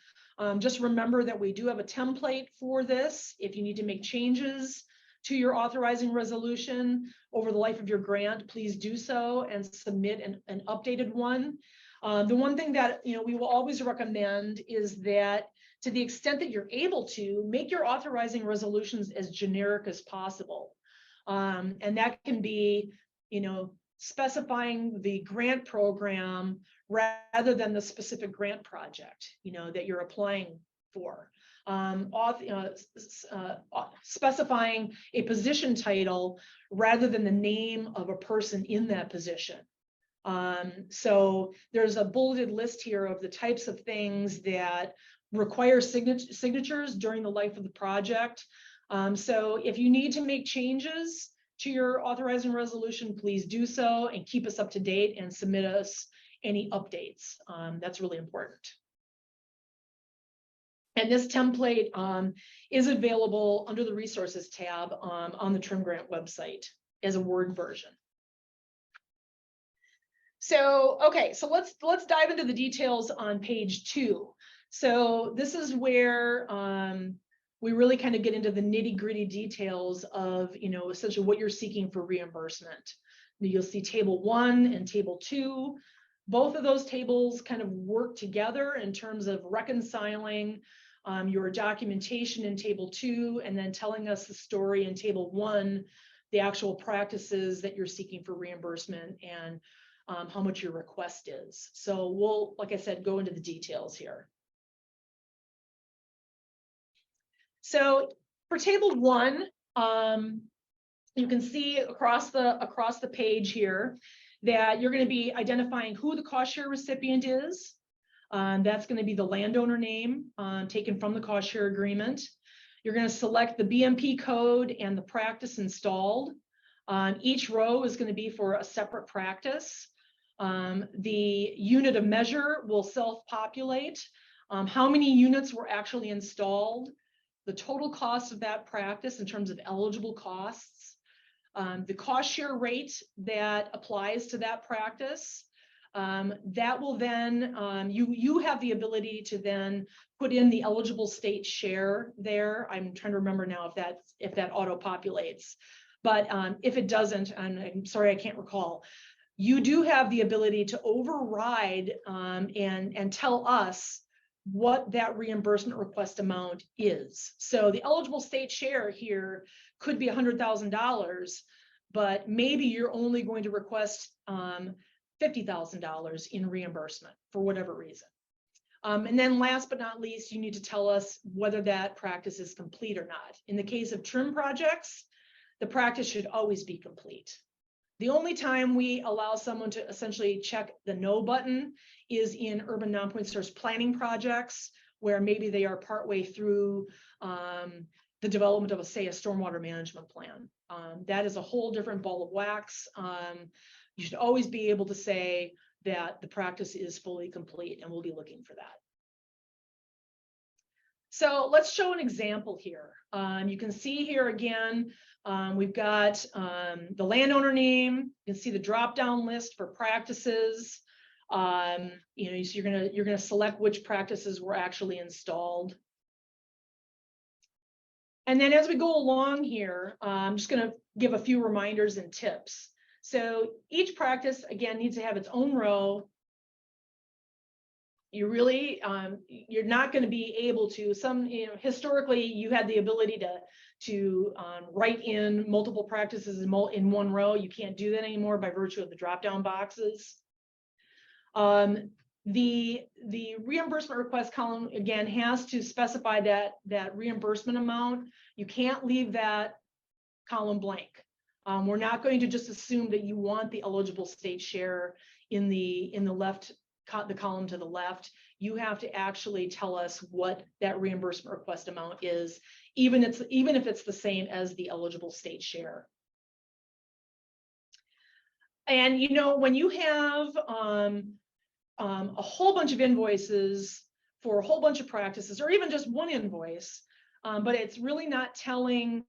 Just remember that we do have a template for this. If you need to make changes to your authorizing resolution over the life of your grant, please do so and submit an updated one. The one thing that we will always recommend is that, to the extent that you're able to, make your authorizing resolutions as generic as possible. And that can be, specifying the grant program rather than the specific grant project, that you're applying for. Specifying a position title rather than the name of a person in that position. So there's a bulleted list here of the types of things that require signatures during the life of the project. So if you need to make changes to your authorizing resolution, please do so and keep us up to date and submit us any updates. That's really important. And this template is available under the resources tab on the TRM grant website as a Word version. So, okay, so let's dive into the details on page 2. So this is where we really kind of get into the nitty-gritty details of, essentially what you're seeking for reimbursement. You'll see table 1 and table 2. Both of those tables kind of work together in terms of reconciling your documentation in table 2 and then telling us the story in table 1, the actual practices that you're seeking for reimbursement and how much your request is. So we'll, like I said, go into the details here. So for table 1, you can see across the page here that you're going to be identifying who the cost share recipient is. That's going to be the landowner name taken from the cost share agreement. You're going to select the BMP code and the practice installed. Each row is going to be for a separate practice. The unit of measure will self-populate. How many units were actually installed, the total cost of that practice in terms of eligible costs, the cost share rate that applies to that practice. That will then, you have the ability to then put in the eligible state share there. I'm trying to remember now if that auto-populates. But if it doesn't, I'm sorry, I can't recall. You do have the ability to override and tell us what that reimbursement request amount is. So the eligible state share here could be $100,000, but maybe you're only going to request $50,000 in reimbursement for whatever reason. And then last but not least, you need to tell us whether that practice is complete or not. In the case of trim projects, the practice should always be complete. The only time we allow someone to essentially check the no button is in urban non-point source planning projects, where maybe they are partway through the development of, say, a stormwater management plan. That is a whole different ball of wax. You should always be able to say that the practice is fully complete, and we'll be looking for that. So let's show an example here. You can see here again, we've got the landowner name. You can see the drop-down list for practices. So you're gonna select which practices were actually installed. And then as we go along here, I'm just gonna give a few reminders and tips. So each practice, again, needs to have its own row. You really, you're not going to be able to, historically you had the ability to write in multiple practices in one row. You can't do that anymore by virtue of the drop-down boxes. The reimbursement request column, again, has to specify that reimbursement amount. You can't leave that column blank. We're not going to just assume that you want the eligible state share in the left, the column to the left. You have to actually tell us what that reimbursement request amount is, even if it's the same as the eligible state share. And when you have a whole bunch of invoices for a whole bunch of practices, or even just one invoice, but it's really not telling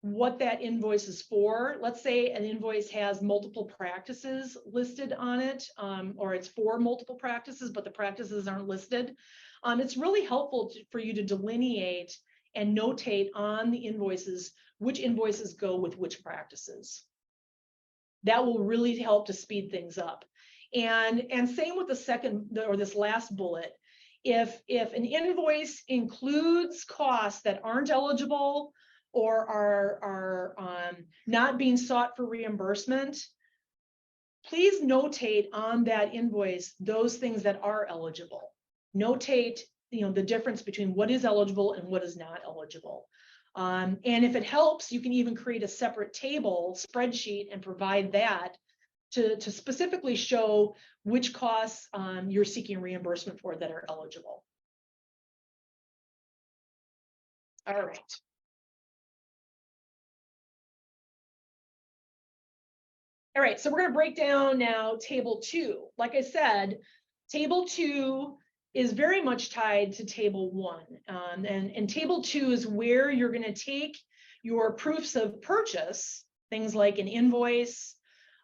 what that invoice is for. Let's say an invoice has multiple practices listed on it, or it's for multiple practices, but the practices aren't listed. It's really helpful for you to delineate and notate on the invoices which invoices go with which practices. That will really help to speed things up. And same with the second, or this last bullet. If an invoice includes costs that aren't eligible or are not being sought for reimbursement, please notate on that invoice those things that are eligible. Notate the difference between what is eligible and what is not eligible. And if it helps, you can even create a separate table spreadsheet and provide that to specifically show which costs you're seeking reimbursement for that are eligible. All right. All right, so we're going to break down now table 2. Like I said, table 2 is very much tied to table 1. And table 2 is where you're going to take your proofs of purchase, things like an invoice,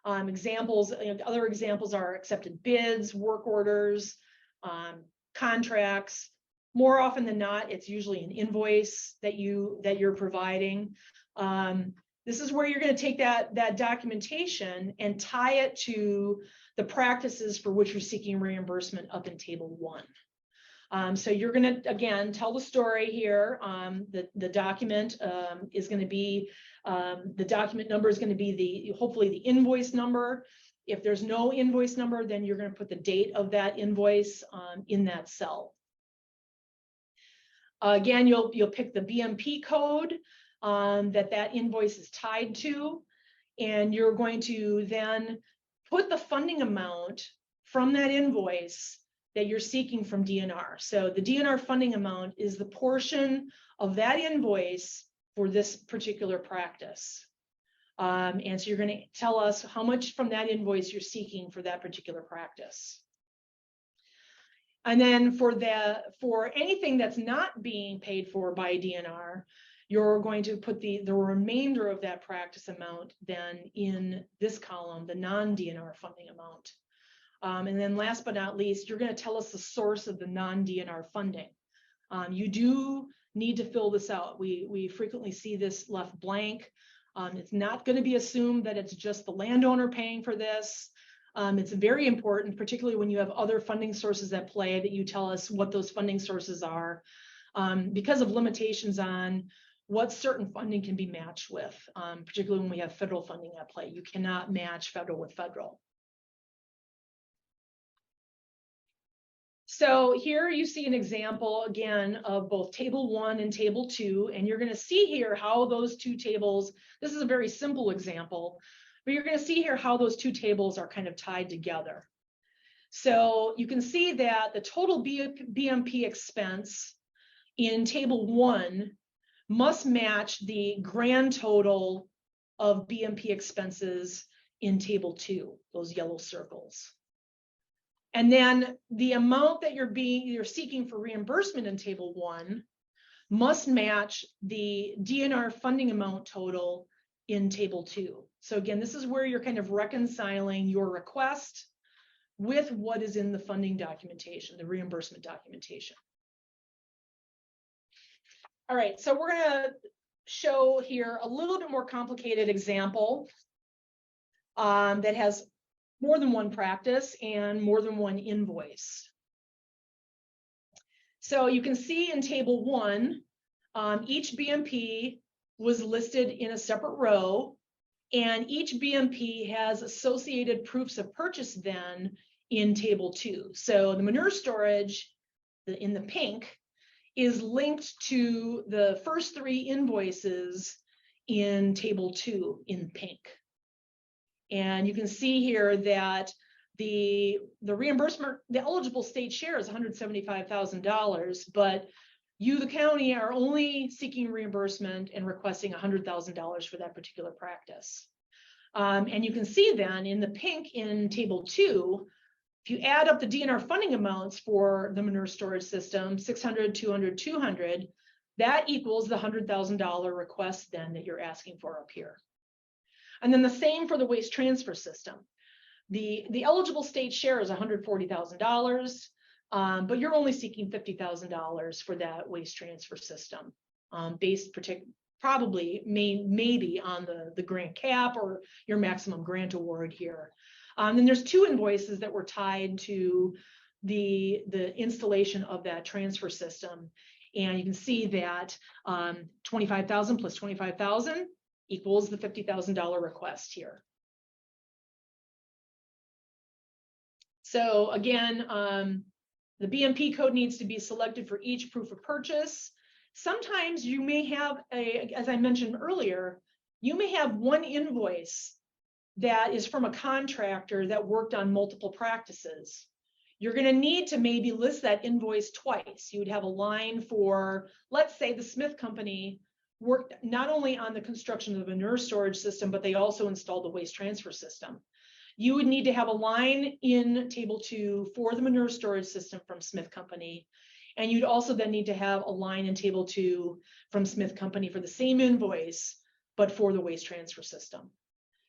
examples, other examples are accepted bids, work orders, contracts. More often than not, it's usually an invoice that you're providing. This is where you're going to take that documentation and tie it to the practices for which you're seeking reimbursement up in Table 1. So you're going to, again, tell the story here. The document is going to be, the document number is going to be hopefully the invoice number. If there's no invoice number, then you're going to put the date of that invoice in that cell. Again, you'll pick the BMP code that invoice is tied to, and you're going to then put the funding amount from that invoice that you're seeking from DNR. So the DNR funding amount is the portion of that invoice for this particular practice. And so you're going to tell us how much from that invoice you're seeking for that particular practice. And then for anything that's not being paid for by DNR, you're going to put the remainder of that practice amount then in this column, the non-DNR funding amount. And then last but not least, you're going to tell us the source of the non-DNR funding. You do need to fill this out. We frequently see this left blank. It's not going to be assumed that it's just the landowner paying for this. It's very important, particularly when you have other funding sources at play, that you tell us what those funding sources are, because of limitations on what certain funding can be matched with, particularly when we have federal funding at play. You cannot match federal with federal. So here you see an example, again, of both Table 1 and Table 2, and you're going to see here how those two tables, this is a very simple example, but you're going to see here how those two tables are kind of tied together. So you can see that the total BMP expense in Table 1 must match the grand total of BMP expenses in Table 2, those yellow circles. And then the amount that you're seeking for reimbursement in Table 1 must match the DNR funding amount total in Table 2. So again, this is where you're kind of reconciling your request with what is in the funding documentation, the reimbursement documentation. All right, so we're going to show here a little bit more complicated example that has more than one practice and more than one invoice. So you can see in Table 1, each BMP was listed in a separate row, and each BMP has associated proofs of purchase then in Table 2. So the manure storage in the pink is linked to the first 3 invoices in Table 2 in pink. And you can see here that the reimbursement, the eligible state share is $175,000, but you, the county, are only seeking reimbursement and requesting $100,000 for that particular practice. And you can see then in the pink in Table 2, if you add up the DNR funding amounts for the manure storage system, 600, 200, 200, that equals the $100,000 request then that you're asking for up here. And then the same for the waste transfer system. The eligible state share is $140,000, but you're only seeking $50,000 for that waste transfer system, based probably maybe on the grant cap or your maximum grant award here. And there's 2 invoices that were tied to the installation of that transfer system, and you can see that 25,000 plus 25,000 equals the $50,000 request here. So again, the BMP code needs to be selected for each proof of purchase. Sometimes you may have, as I mentioned earlier, you may have one invoice that is from a contractor that worked on multiple practices. You're going to need to maybe list that invoice twice. You would have a line for, let's say, the Smith Company worked not only on the construction of the manure storage system, but they also installed the waste transfer system. You would need to have a line in Table 2 for the manure storage system from Smith Company. And you'd also then need to have a line in Table 2 from Smith Company for the same invoice, but for the waste transfer system.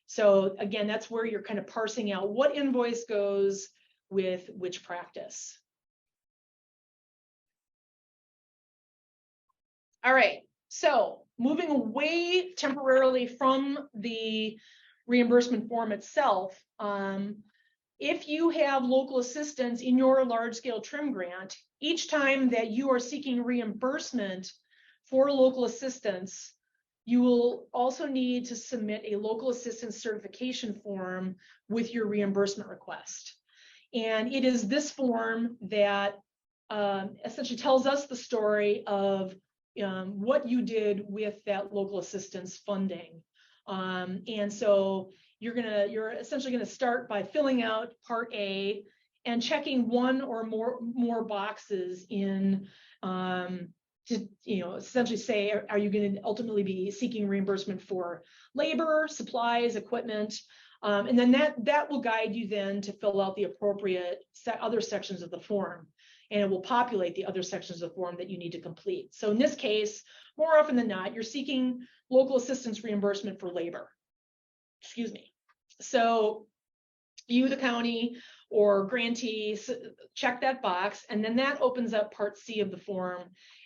So again, that's where you're kind of parsing out what invoice goes with which practice. All right, so moving away temporarily from the reimbursement form itself, if you have local assistance in your large-scale TRM grant, each time that you are seeking reimbursement for local assistance, you will also need to submit a local assistance certification form with your reimbursement request. And it is this form that essentially tells us the story of what you did with that local assistance funding. And so you're essentially gonna start by filling out Part A and checking one or more boxes in to essentially say, are you going to ultimately be seeking reimbursement for labor, supplies, equipment, and then that will guide you then to fill out the appropriate other sections of the form, and it will populate the other sections of the form that you need to complete. So in this case, more often than not, you're seeking local assistance reimbursement for labor. Excuse me. So you, the county or grantee, check that box, and then that opens up Part C of the form,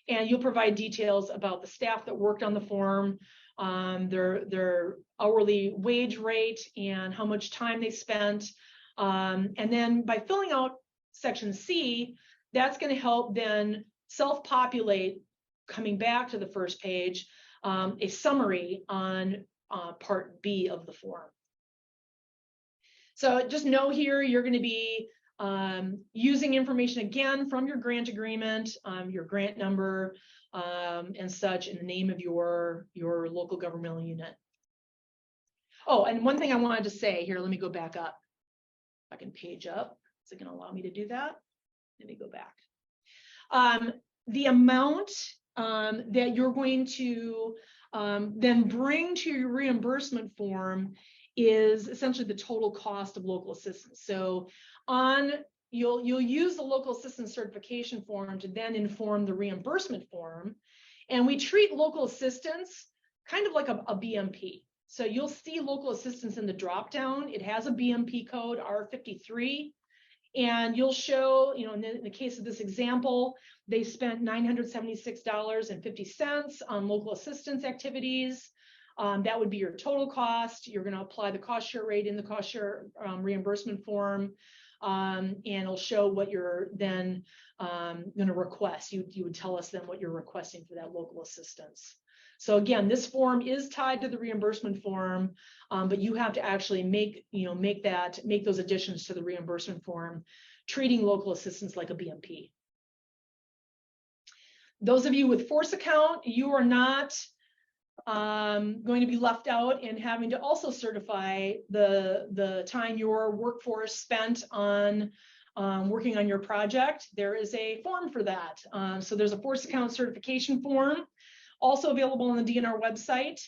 and you'll provide details about the staff that worked on the form, their hourly wage rate, and how much time they spent. And then by filling out Section C, that's going to help then self-populate, coming back to the first page, a summary on Part B of the form. So just know here you're going to be using information again from your grant agreement, your grant number, and such, in the name of your local governmental unit. Oh, and one thing I wanted to say here, let me go back up. If I can page up, is it going to allow me to do that? Let me go back. The amount that you're going to then bring to your reimbursement form is essentially the total cost of local assistance. So you'll use the local assistance certification form to then inform the reimbursement form. And we treat local assistance kind of like a BMP. So you'll see local assistance in the drop down. It has a BMP code R53. And you'll show, in the case of this example, they spent $976.50 on local assistance activities. That would be your total cost. You're going to apply the cost share rate in the cost share reimbursement form, and it'll show what you're then going to request. You would tell us then what you're requesting for that local assistance. So again, this form is tied to the reimbursement form, but you have to actually make those additions to the reimbursement form, treating local assistance like a BMP. Those of you with force account, you are not going to be left out in having to also certify the time your workforce spent on working on your project. There is a form for that. So there's a force account certification form, also available on the DNR website.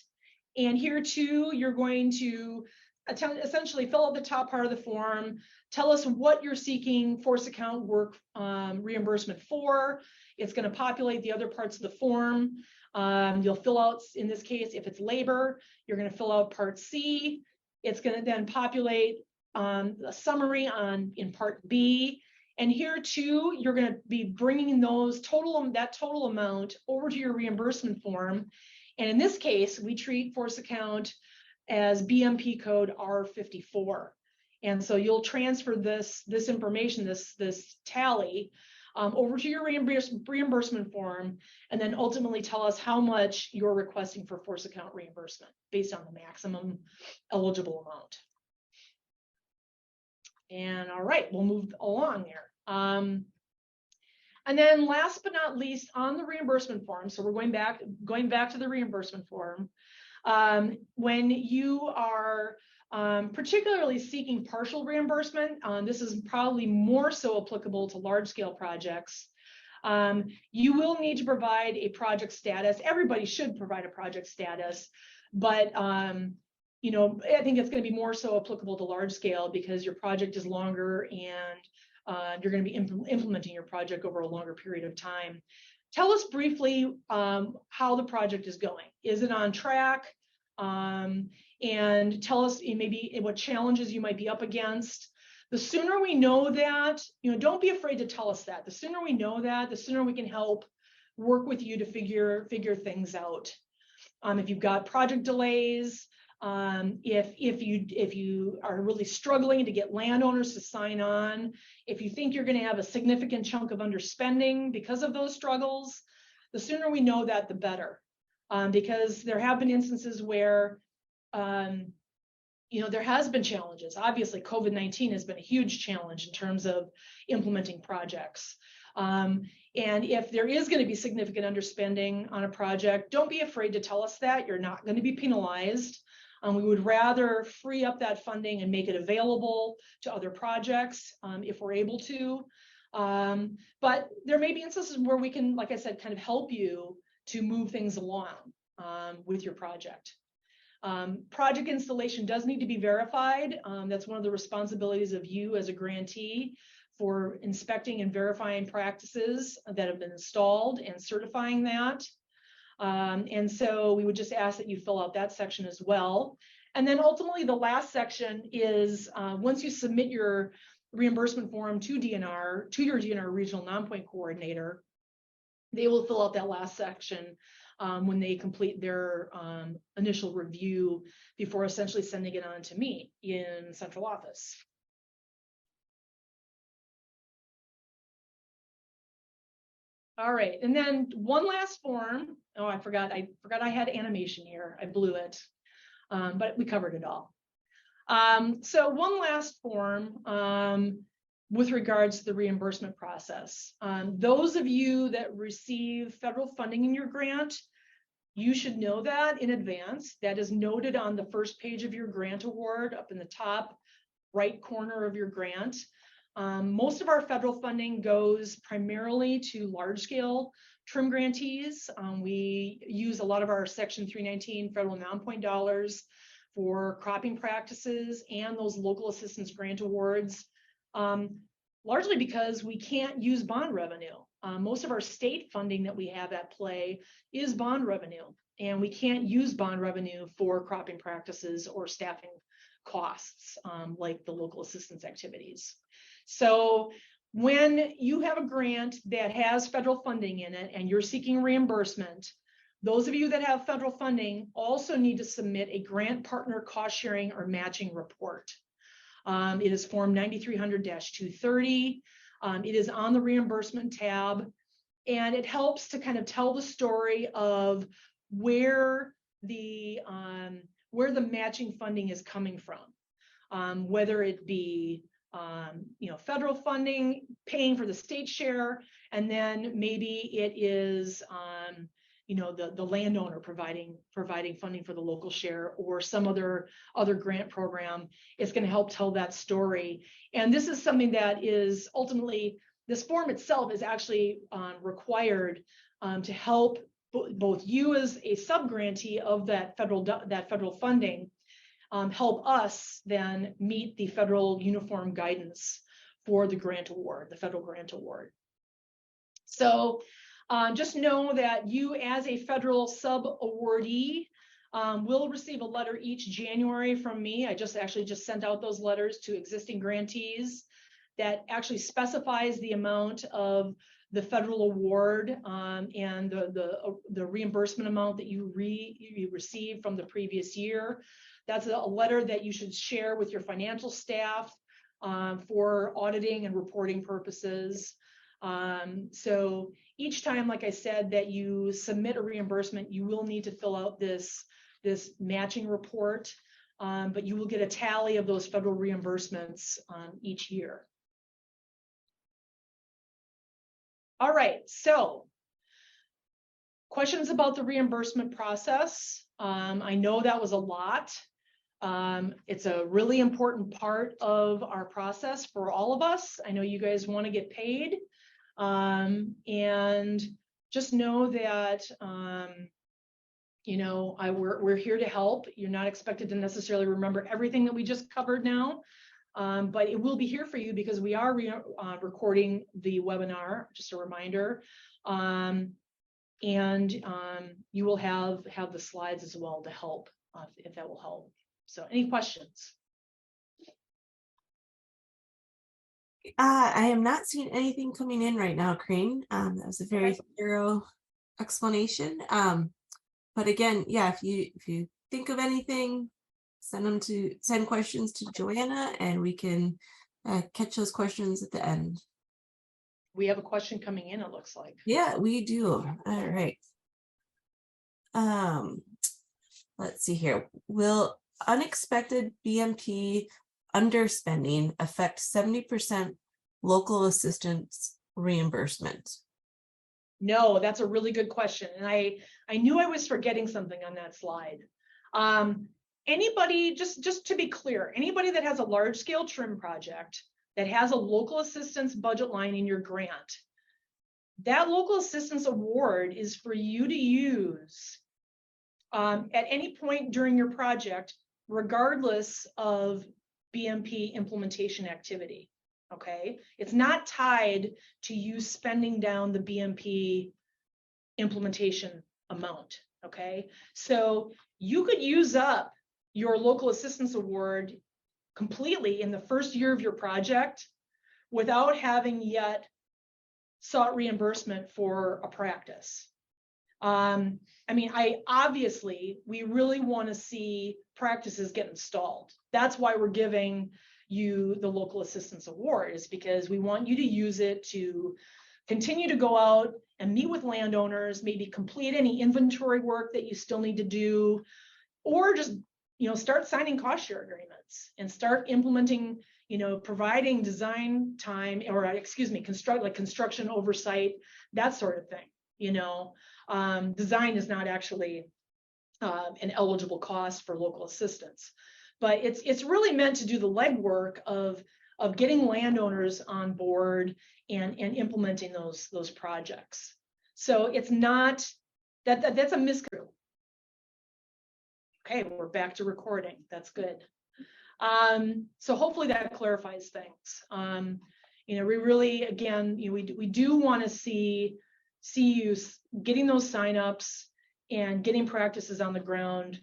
And here too, you're going to essentially fill out the top part of the form, tell us what you're seeking force account work reimbursement for. It's going to populate the other parts of the form. You'll fill out, in this case, if it's labor, you're going to fill out Part C. It's going to then populate a summary in Part B. And here too, you're going to be bringing that total amount over to your reimbursement form. And in this case, we treat force account as BMP code R54. And so you'll transfer this information, this tally, over to your reimbursement form, and then ultimately tell us how much you're requesting for force account reimbursement based on the maximum eligible amount. And all right, we'll move along there. And then last but not least, on the reimbursement form, so we're going back to the reimbursement form. When you are particularly seeking partial reimbursement, this is probably more so applicable to large scale projects. You will need to provide a project status. Everybody should provide a project status, but I think it's going to be more so applicable to large scale because your project is longer and you're going to be implementing your project over a longer period of time. Tell us briefly how the project is going. Is it on track? And tell us maybe what challenges you might be up against. The sooner we know that, don't be afraid to tell us that. The sooner we know that, the sooner we can help work with you to figure things out. If you've got project delays, if you are really struggling to get landowners to sign on, if you think you're going to have a significant chunk of underspending because of those struggles, the sooner we know that, the better. Because there have been instances where, there has been challenges. Obviously, COVID-19 has been a huge challenge in terms of implementing projects. And if there is going to be significant underspending on a project, don't be afraid to tell us that. You're not going to be penalized. We would rather free up that funding and make it available to other projects if we're able to. But there may be instances where we can, like I said, kind of help you to move things along with your project. Project installation does need to be verified. That's one of the responsibilities of you as a grantee, for inspecting and verifying practices that have been installed and certifying that. And so we would just ask that you fill out that section as well. And then ultimately the last section is once you submit your reimbursement form to DNR, to your DNR regional Nonpoint coordinator, they will fill out that last section when they complete their initial review before essentially sending it on to me in central office. All right, and then one last form. Oh, I forgot I had animation here. I blew it, but we covered it all. So one last form with regards to the reimbursement process. Those of you that receive federal funding in your grant, you should know that in advance. That is noted on the first page of your grant award up in the top right corner of your grant. Most of our federal funding goes primarily to large-scale TRM grantees. We use a lot of our Section 319 federal Nonpoint dollars for cropping practices and those local assistance grant awards, largely because we can't use bond revenue. Most of our state funding that we have at play is bond revenue, and we can't use bond revenue for cropping practices or staffing costs like the local assistance activities. So when you have a grant that has federal funding in it and you're seeking reimbursement, those of you that have federal funding also need to submit a grant partner cost sharing or matching report. It is Form 9300-230. It is on the reimbursement tab, and it helps to kind of tell the story of where the matching funding is coming from, whether it be federal funding paying for the state share, and then maybe it is the landowner providing funding for the local share, or some other grant program. It's going to help tell that story. And this is something that is ultimately, this form itself is actually required to help both you as a sub-grantee of that federal funding, help us then meet the federal uniform guidance for the grant award, the federal grant award. So just know that you as a federal sub-awardee will receive a letter each January from me. I just sent out those letters to existing grantees that actually specifies the amount of the federal award and the reimbursement amount that you received from the previous year. That's a letter that you should share with your financial staff for auditing and reporting purposes. So each time, like I said, that you submit a reimbursement, you will need to fill out this matching report, but you will get a tally of those federal reimbursements each year. All right, so questions about the reimbursement process. I know that was a lot. It's a really important part of our process for all of us. I know you guys want to get paid, and just know that we're here to help. You're not expected to necessarily remember everything that we just covered now, but it will be here for you because we are recording the webinar, just a reminder, and you will have the slides as well to help, if that will help. So any questions? I am not seeing anything coming in right now, Corinne. That was a very thorough explanation. But again, yeah, if you think of anything, send questions to Joanna, and we can catch those questions at the end. We have a question coming in, it looks like. Yeah, we do. All right. Let's see here. Will unexpected BMP underspending affect 70% local assistance reimbursement? No, that's a really good question. And I knew I was forgetting something on that slide. Anybody, just to be clear, anybody that has a large scale trim project that has a local assistance budget line in your grant, that local assistance award is for you to use at any point during your project, regardless of BMP implementation activity. Okay, it's not tied to you spending down the BMP implementation amount. Okay, so you could use up your local assistance award completely in the first year of your project without having yet sought reimbursement for a practice. I mean, obviously we really want to see practices get installed. That's why we're giving you the local assistance award, is because we want you to use it to continue to go out and meet with landowners, maybe complete any inventory work that you still need to do, or just, you know, start signing cost share agreements and start implementing, you know, providing design time, or excuse me, construction oversight, that sort of thing. You know, design is not actually an eligible cost for local assistance, but it's really meant to do the legwork of getting landowners on board and implementing those projects. So it's not that's a misconception. Okay, we're back to recording. That's good. So hopefully that clarifies things. You know, we really, again, you know, we do want to see you getting those signups and getting practices on the ground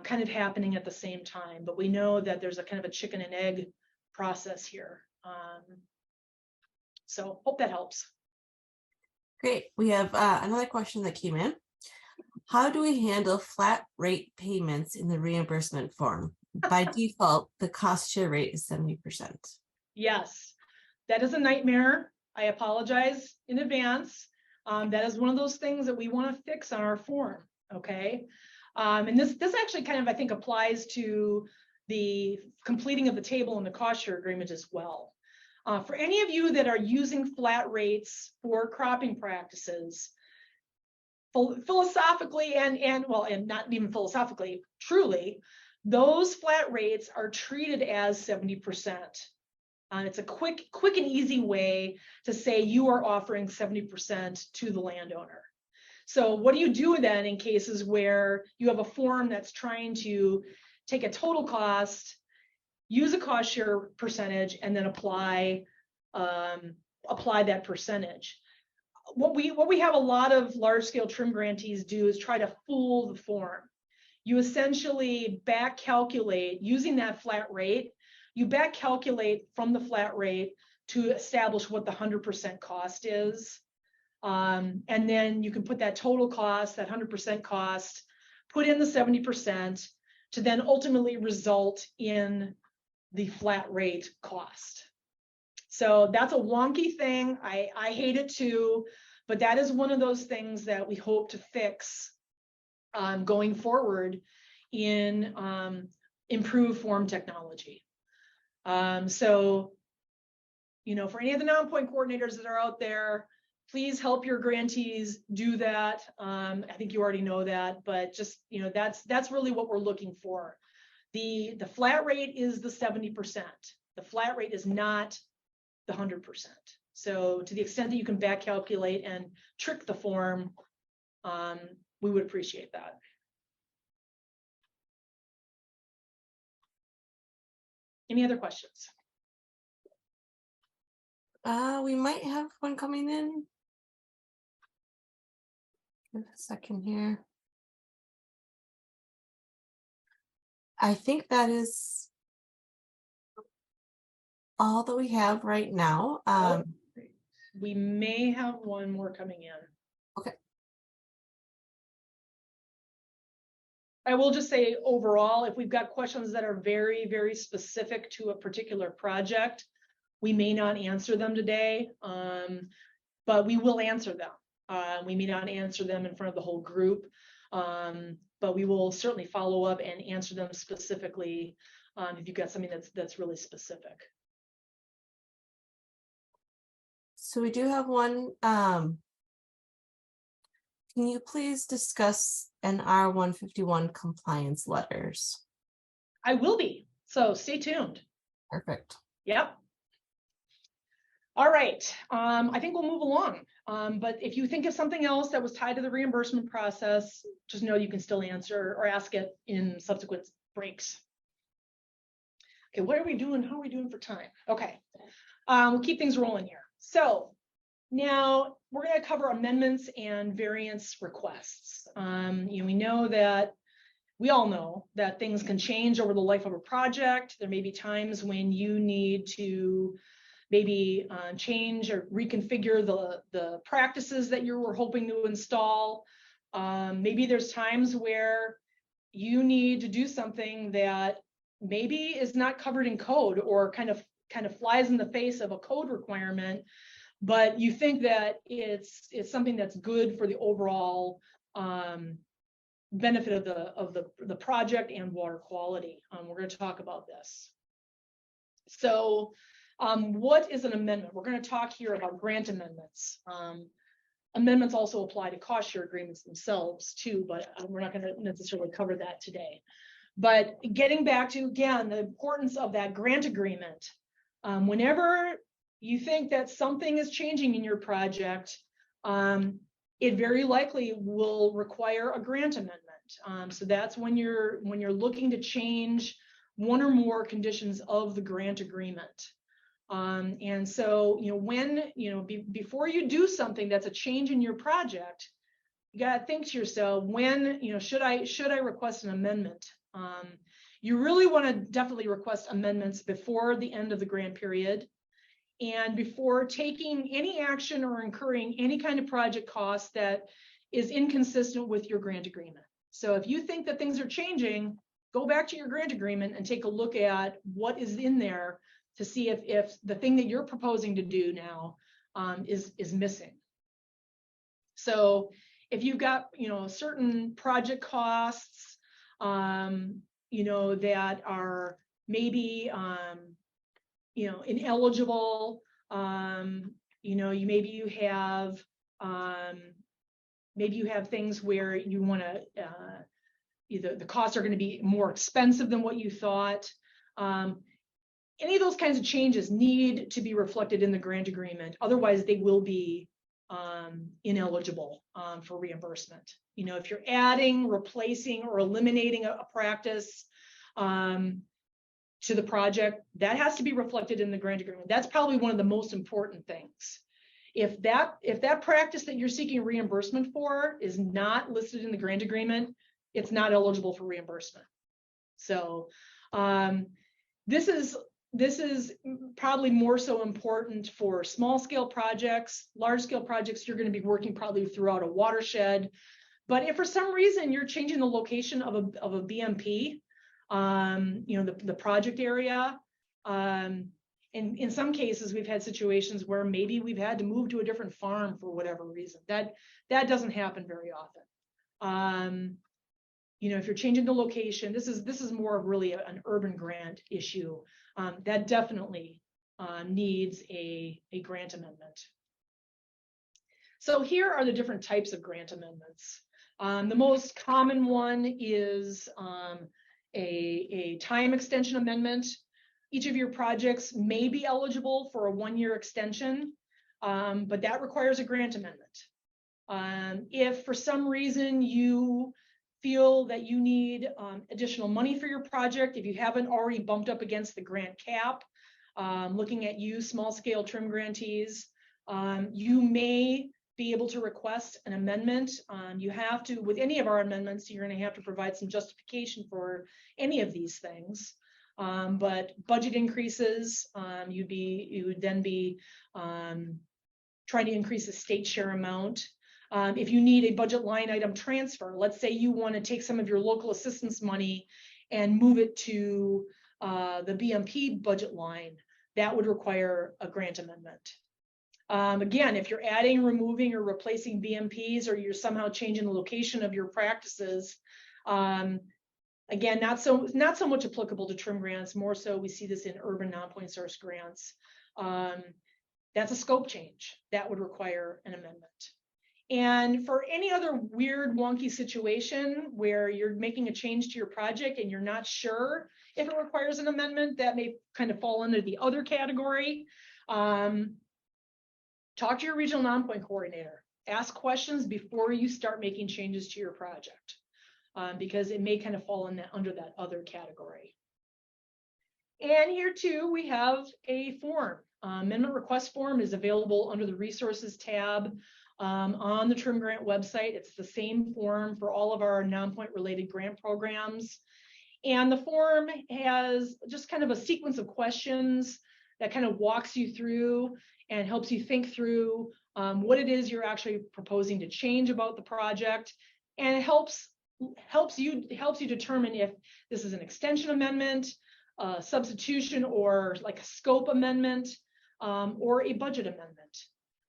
kind of happening at the same time. But we know that there's a kind of a chicken and egg process here. So hope that helps. Great. We have another question that came in. How do we handle flat rate payments in the reimbursement form? By default, the cost share rate is 70%. Yes, that is a nightmare. I apologize in advance. That is one of those things that we want to fix on our form. Okay. And this actually kind of, I think, applies to the completing of the table and the cost share agreement as well. For any of you that are using flat rates for cropping practices, philosophically and not even philosophically, truly, those flat rates are treated as 70%. It's a quick and easy way to say you are offering 70% to the landowner. So what do you do then in cases where you have a form that's trying to take a total cost, use a cost share percentage, and then apply that percentage? What we have a lot of large scale trim grantees do is try to fool the form. You essentially back calculate using that flat rate. You back calculate from the flat rate to establish what the 100% cost is. And then you can put that total cost, that 100% cost, put in the 70% to then ultimately result in the flat rate cost. So that's a wonky thing. I hate it too, but that is one of those things that we hope to fix going forward in improved form technology. So, you know, for any of the Nonpoint coordinators that are out there, please help your grantees do that. I think you already know that, but just, you know, that's really what we're looking for. The flat rate is the 70%. The flat rate is not the 100%. So to the extent that you can back calculate and trick the form, we would appreciate that. Any other questions? We might have one coming in. Give a second here. I think that is all that we have right now. We may have one more coming in. Okay. I will just say overall, if we've got questions that are very, very specific to a particular project, we may not answer them today, but we will answer them. We may not answer them in front of the whole group, but we will certainly follow up and answer them specifically if you've got something that's really specific. So we do have one. Can you please discuss an R-151 compliance letters? I will be, so stay tuned. Perfect. Yep. All right, I think we'll move along. But if you think of something else that was tied to the reimbursement process, just know you can still answer or ask it in subsequent breaks. Okay, what are we doing? How are we doing for time? Okay, we'll keep things rolling here. So now we're going to cover amendments and variance requests. We all know that things can change over the life of a project. There may be times when you need to maybe change or reconfigure the practices that you were hoping to install. Maybe there's times where you need to do something that maybe is not covered in code or kind of flies in the face of a code requirement, but you think that it's something that's good for the overall benefit of the project and water quality. We're going to talk about this. So what is an amendment? We're going to talk here about grant amendments. Amendments also apply to cost share agreements themselves too, but we're not going to necessarily cover that today. But getting back to, again, the importance of that grant agreement. Whenever you think that something is changing in your project, it very likely will require a grant amendment. So that's when you're looking to change one or more conditions of the grant agreement. And so, before you do something that's a change in your project, you got to think to yourself, should I request an amendment? You really want to definitely request amendments before the end of the grant period and before taking any action or incurring any kind of project cost that is inconsistent with your grant agreement. So if you think that things are changing, go back to your grant agreement and take a look at what is in there to see if the thing that you're proposing to do now is missing. So if you've got certain project costs that are maybe ineligible, maybe you have things where you want to either the costs are going to be more expensive than what you thought. Any of those kinds of changes need to be reflected in the grant agreement. Otherwise, they will be ineligible for reimbursement. If you're adding, replacing, or eliminating a practice to the project, that has to be reflected in the grant agreement. That's probably one of the most important things. If that practice that you're seeking reimbursement for is not listed in the grant agreement, it's not eligible for reimbursement. So this is probably more so important for small scale projects. Large scale projects, you're going to be working probably throughout a watershed. But if for some reason you're changing the location of a BMP, the project area, in some cases we've had situations where maybe we've had to move to a different farm for whatever reason. That doesn't happen very often. If you're changing the location, this is more of really an urban grant issue. That definitely needs a grant amendment. So here are the different types of grant amendments. The most common one is a time extension amendment. Each of your projects may be eligible for a 1-year extension, but that requires a grant amendment. If for some reason you feel that you need additional money for your project, if you haven't already bumped up against the grant cap, looking at you small scale trim grantees, you may be able to request an amendment. You have to, with any of our amendments, you're going to have to provide some justification for any of these things. But budget increases, you would then be trying to increase the state share amount. If you need a budget line item transfer, let's say you want to take some of your local assistance money and move it to the BMP budget line, that would require a grant amendment. Again, if you're adding, removing, or replacing BMPs, or you're somehow changing the location of your practices, again, not so much applicable to TRM grants, more so we see this in urban non-point source grants. That's a scope change that would require an amendment. And for any other weird, wonky situation where you're making a change to your project and you're not sure if it requires an amendment, that may kind of fall under the other category. Talk to your regional non-point coordinator. Ask questions before you start making changes to your project, because it may kind of fall in under that other category. And here too, we have a form. Amendment request form is available under the resources tab on the TRM grant website. It's the same form for all of our non-point related grant programs. And the form has just kind of a sequence of questions that kind of walks you through and helps you think through what it is you're actually proposing to change about the project, and it helps you determine if this is an extension amendment, substitution, or like a scope amendment, or a budget amendment.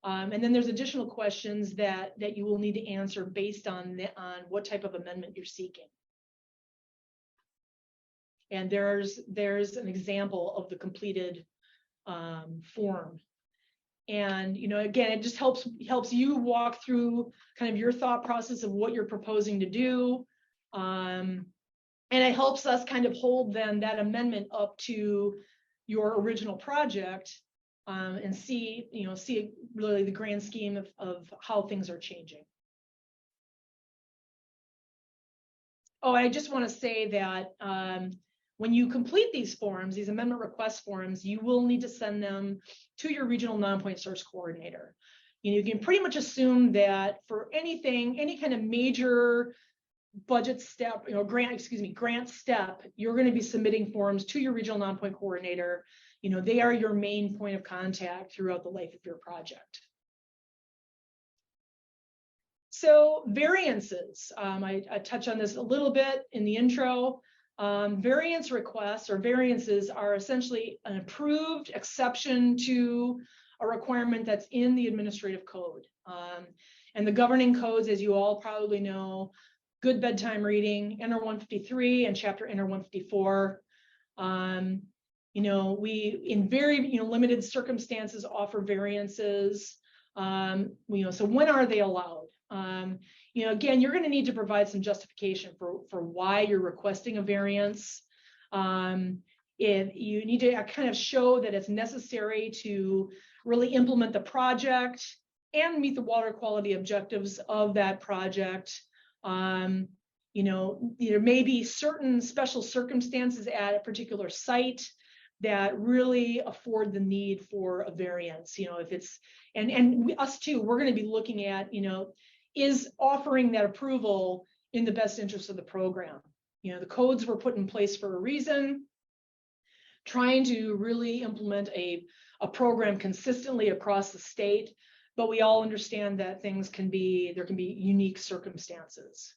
And then there's additional questions that you will need to answer based on what type of amendment you're seeking. And there's an example of the completed form. And again, it just helps you walk through kind of your thought process of what you're proposing to do. And it helps us kind of hold then that amendment up to your original project, and see really the grand scheme of how things are changing. Oh, I just want to say that when you complete these forms, these amendment request forms, you will need to send them to your regional non-point source coordinator. You can pretty much assume that for any kind of major budget step, grant step, you're going to be submitting forms to your regional non-point coordinator. They are your main point of contact throughout the life of your project. So variances, I touched on this a little bit in the intro. Variance requests or variances are essentially an approved exception to a requirement that's in the administrative code. And the governing codes, as you all probably know, good bedtime reading, NR 153 and chapter NR 154. We, in very limited circumstances, offer variances. So when are they allowed? Again, you're going to need to provide some justification for why you're requesting a variance. If you need to kind of show that it's necessary to really implement the project and meet the water quality objectives of that project. There may be certain special circumstances at a particular site that really afford the need for a variance. If it's, and us too, we're going to be looking at, is offering that approval in the best interest of the program. The codes were put in place for a reason, trying to really implement a program consistently across the state, but we all understand that there can be unique circumstances.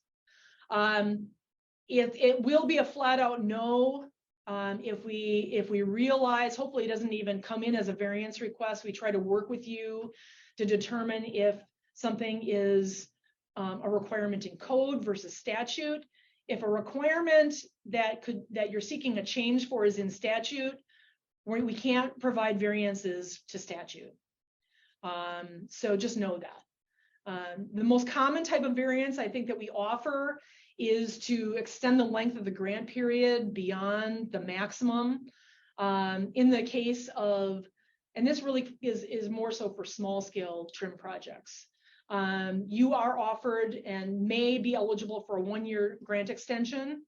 It will be a flat out no. If we realize, hopefully it doesn't even come in as a variance request, we try to work with you to determine if something is a requirement in code versus statute. If a requirement that you're seeking a change for is in statute, we can't provide variances to statute. So just know that. The most common type of variance I think that we offer is to extend the length of the grant period beyond the maximum. In the case of, and this really is more so for small scale TRM projects, you are offered and may be eligible for a 1-year grant extension.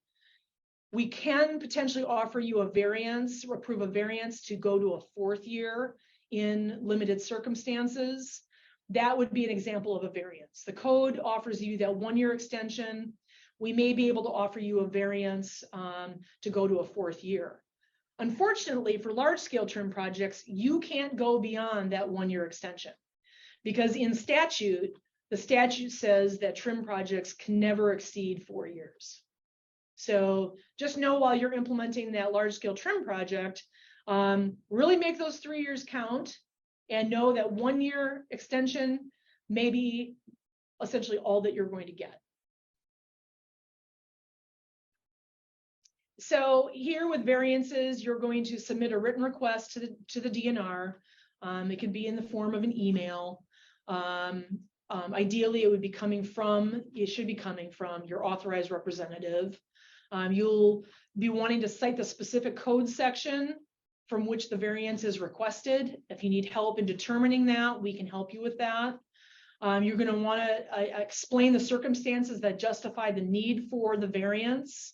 We can potentially offer you a variance or approve a variance to go to a 4th year in limited circumstances. That would be an example of a variance. The code offers you that 1-year extension. We may be able to offer you a variance to go to a 4th year. Unfortunately, for large-scale TRM projects, you can't go beyond that 1-year extension, because in statute, the statute says that TRM projects can never exceed 4 years. So just know while you're implementing that large scale TRM project, really make those 3 years count, and know that 1 year extension may be essentially all that you're going to get. So here with variances, you're going to submit a written request to the DNR. It can be in the form of an email. Ideally, it should be coming from your authorized representative. You'll be wanting to cite the specific code section from which the variance is requested. If you need help in determining that, we can help you with that. You're going to want to explain the circumstances that justify the need for the variance.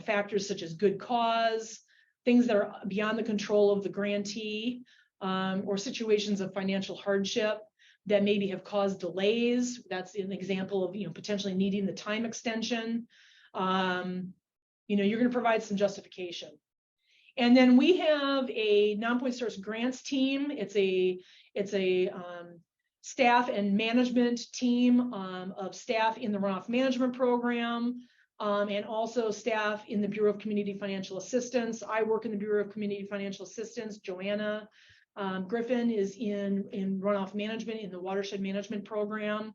Factors such as good cause, things that are beyond the control of the grantee, or situations of financial hardship that maybe have caused delays. That's an example of potentially needing the time extension. You're going to provide some justification. And then we have a Nonpoint Source grants team. It's a staff and management team of staff in the runoff management program, and also staff in the Bureau of Community Financial Assistance. I work in the Bureau of Community Financial Assistance. Joanna Griffin is in runoff management in the watershed management program.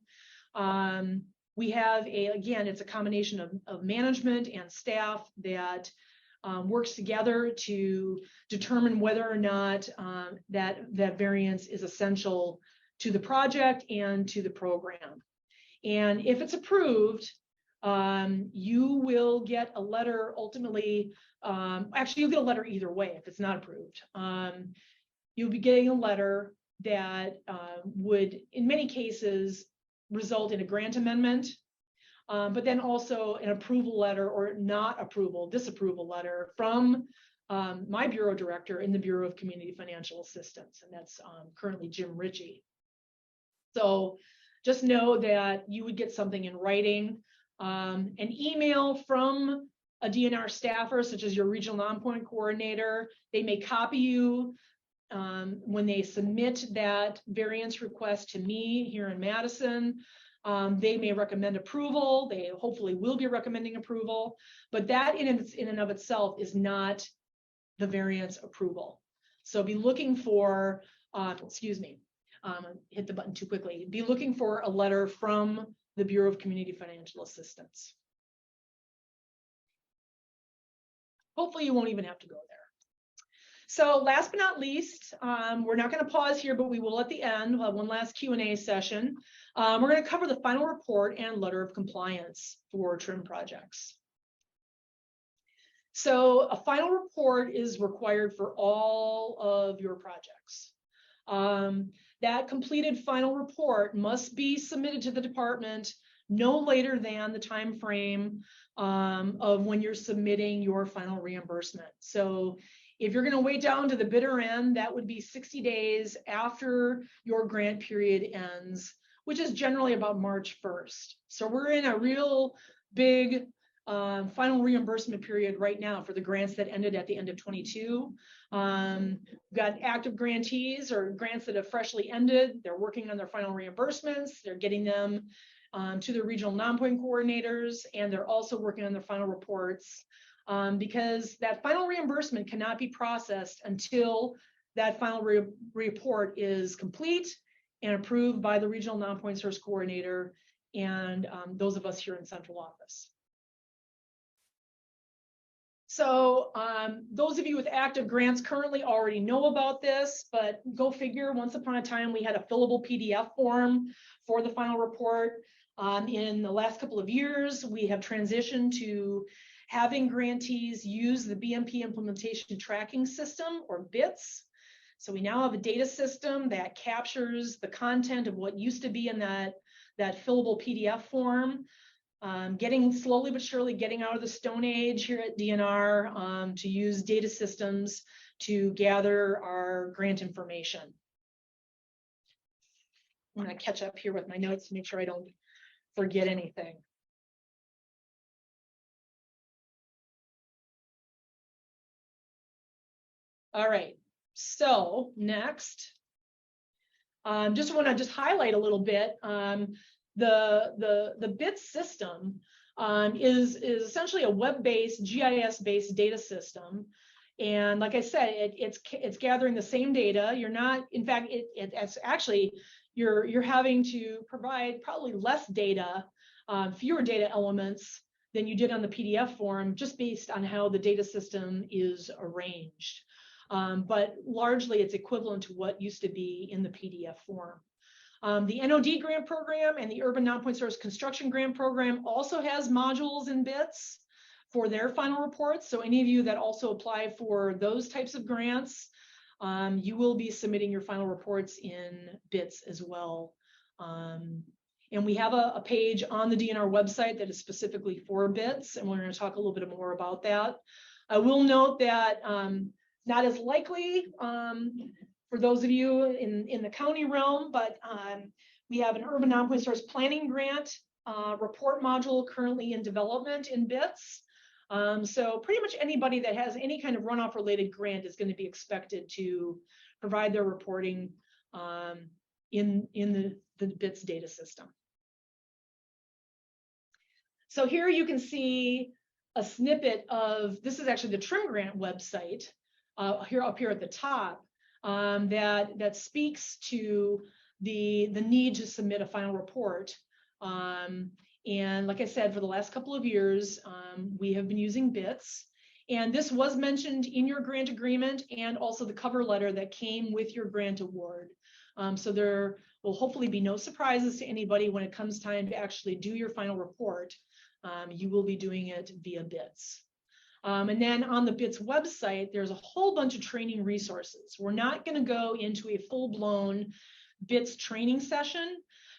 We have it's a combination of management and staff that works together to determine whether or not that variance is essential to the project and to the program. And if it's approved, you will get a letter ultimately. Actually, you'll get a letter either way if it's not approved. You'll be getting a letter that would, in many cases, result in a grant amendment, but then also an approval letter or disapproval letter from my bureau director in the Bureau of Community Financial Assistance, and that's currently Jim Ritchie. So just know that you would get something in writing, an email from a DNR staffer, such as your regional Nonpoint coordinator. They may copy you when they submit that variance request to me here in Madison. They may recommend approval. They hopefully will be recommending approval, but that in and of itself is not the variance approval. So be looking for, hit the button too quickly. Be looking for a letter from the Bureau of Community Financial Assistance. Hopefully you won't even have to go there. So last but not least, we're not going to pause here, but we will at the end. We'll have one last Q&A session. We're going to cover the final report and letter of compliance for TRM projects. So a final report is required for all of your projects. That completed final report must be submitted to the department no later than the time frame of when you're submitting your final reimbursement. So if you're going to wait down to the bitter end, that would be 60 days after your grant period ends, which is generally about March 1st. So we're in a real big final reimbursement period right now for the grants that ended at the end of 22. We've got active grantees or grants that have freshly ended. They're working on their final reimbursements. They're getting them to the regional Nonpoint coordinators, and they're also working on their final reports. Because that final reimbursement cannot be processed until that final report is complete and approved by the regional Nonpoint source coordinator and those of us here in central office. So those of you with active grants currently already know about this, but go figure, once upon a time we had a fillable PDF form for the final report. In the last couple of years, we have transitioned to having grantees use the BMP implementation tracking system, or BITS. So we now have a data system that captures the content of what used to be in that fillable PDF form. Getting slowly but surely getting out of the Stone Age here at DNR to use data systems to gather our grant information. I'm going to catch up here with my notes to make sure I don't forget anything. All right, so next, Just want to highlight a little bit. The BITS system is essentially a web-based, GIS-based data system. And like I said, it's gathering the same data. You're not, in fact, it's actually, you're having to provide probably less data, fewer data elements than you did on the PDF form, just based on how the data system is arranged. But largely it's equivalent to what used to be in the PDF form. The NOD grant program and the Urban Nonpoint Source Construction Grant Program also has modules in BITS for their final reports. So any of you that also apply for those types of grants, you will be submitting your final reports in BITS as well. And we have a page on the DNR website that is specifically for BITS, and we're going to talk a little bit more about that. I will note that not as likely for those of you in the county realm, but we have an Urban Nonpoint Source Planning Grant report module currently in development in BITS. So pretty much anybody that has any kind of runoff related grant is going to be expected to provide their reporting in the BITS data system. So here you can see a snippet of, this is actually the TRM grant website up here at the top, that speaks to the need to submit a final report. And like I said, for the last couple of years, we have been using BITS. And this was mentioned in your grant agreement and also the cover letter that came with your grant award. So there will hopefully be no surprises to anybody when it comes time to actually do your final report. You will be doing it via BITS. And then on the BITS website, there's a whole bunch of training resources. We're not going to go into a full-blown BITS training session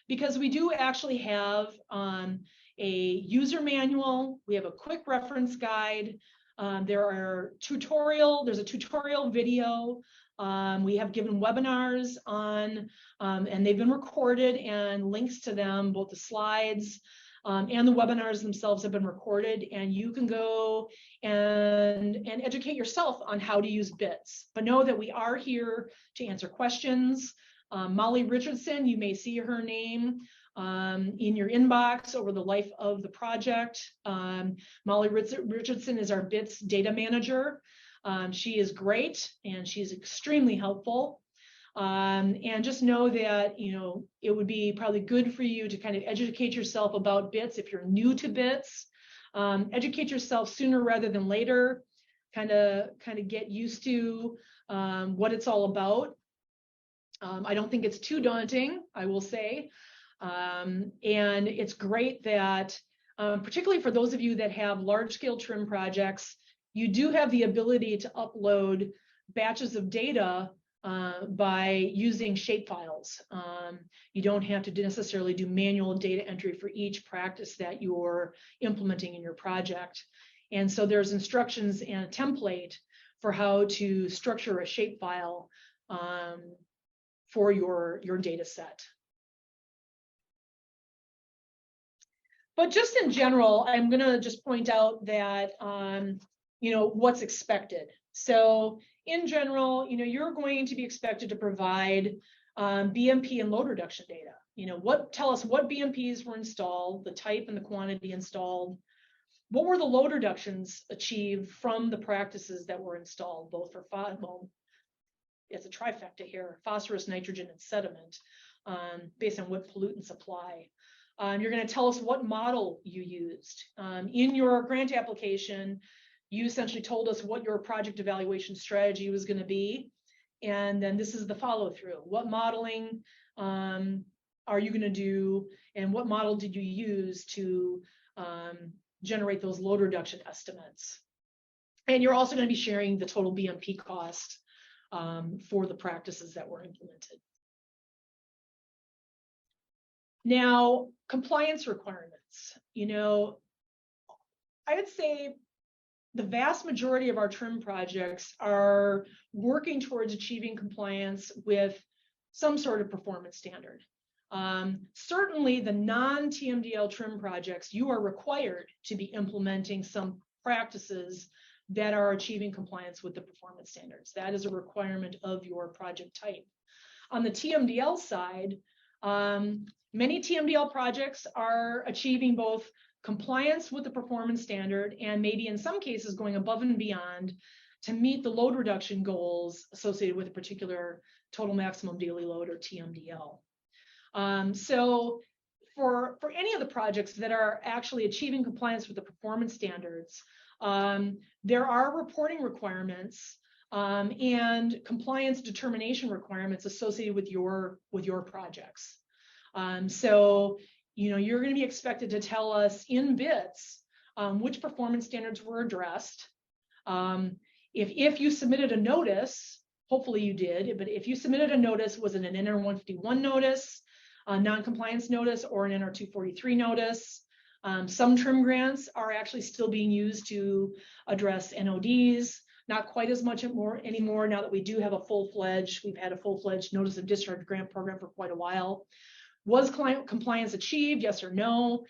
because we do actually have a user manual. We have a quick reference guide. There's a tutorial video. We have given webinars on, and they've been recorded, and links to them, both the slides and the webinars themselves have been recorded, and you can go and educate yourself on how to use BITS. But know that we are here to answer questions. Molly Richardson, you may see her name in your inbox over the life of the project. Molly Richardson is our BITS data manager. She is great and she's extremely helpful. And just know that, you know, it would be probably good for you to kind of educate yourself about BITS if you're new to BITS. Educate yourself sooner rather than later. Kind of get used to what it's all about. I don't think it's too daunting, I will say. And it's great that, particularly for those of you that have large-scale TRM projects, you do have the ability to upload batches of data by using shapefiles. You don't have to necessarily do manual data entry for each practice that you're implementing in your project. And so there's instructions and a template for how to structure a shapefile for your data set. But just in general, I'm going to just point out that, you know, what's expected. So in general, you know, you're going to be expected to provide BMP and load reduction data. You know, tell us what BMPs were installed, the type and the quantity installed. What were the load reductions achieved from the practices that were installed, both for, well, it's a trifecta here, phosphorus, nitrogen, and sediment, based on what pollutants apply. You're going to tell us what model you used. In your grant application, you essentially told us what your project evaluation strategy was going to be. And then this is the follow through. What modeling are you going to do? And what model did you use to generate those load reduction estimates? And you're also going to be sharing the total BMP cost for the practices that were implemented. Now, compliance requirements. You know, I would say the vast majority of our TRM projects are working towards achieving compliance with some sort of performance standard. Certainly the non-TMDL TRM projects, you are required to be implementing some practices that are achieving compliance with the performance standards. That is a requirement of your project type. On the TMDL side, many TMDL projects are achieving both compliance with the performance standard and maybe in some cases going above and beyond to meet the load reduction goals associated with a particular total maximum daily load or TMDL. So for any of the projects that are actually achieving compliance with the performance standards, there are reporting requirements and compliance determination requirements associated with your projects. So, you know, you're going to be expected to tell us in bits which performance standards were addressed. If you submitted a notice, hopefully you did, but if you submitted a notice, was it an NR 151 notice, a non-compliance notice, or an NR 243 notice? Some TRM grants are actually still being used to address NODs. Not quite as much anymore now that we do have we've had a full-fledged notice of discharge grant program for quite a while. Was client compliance achieved, yes or no?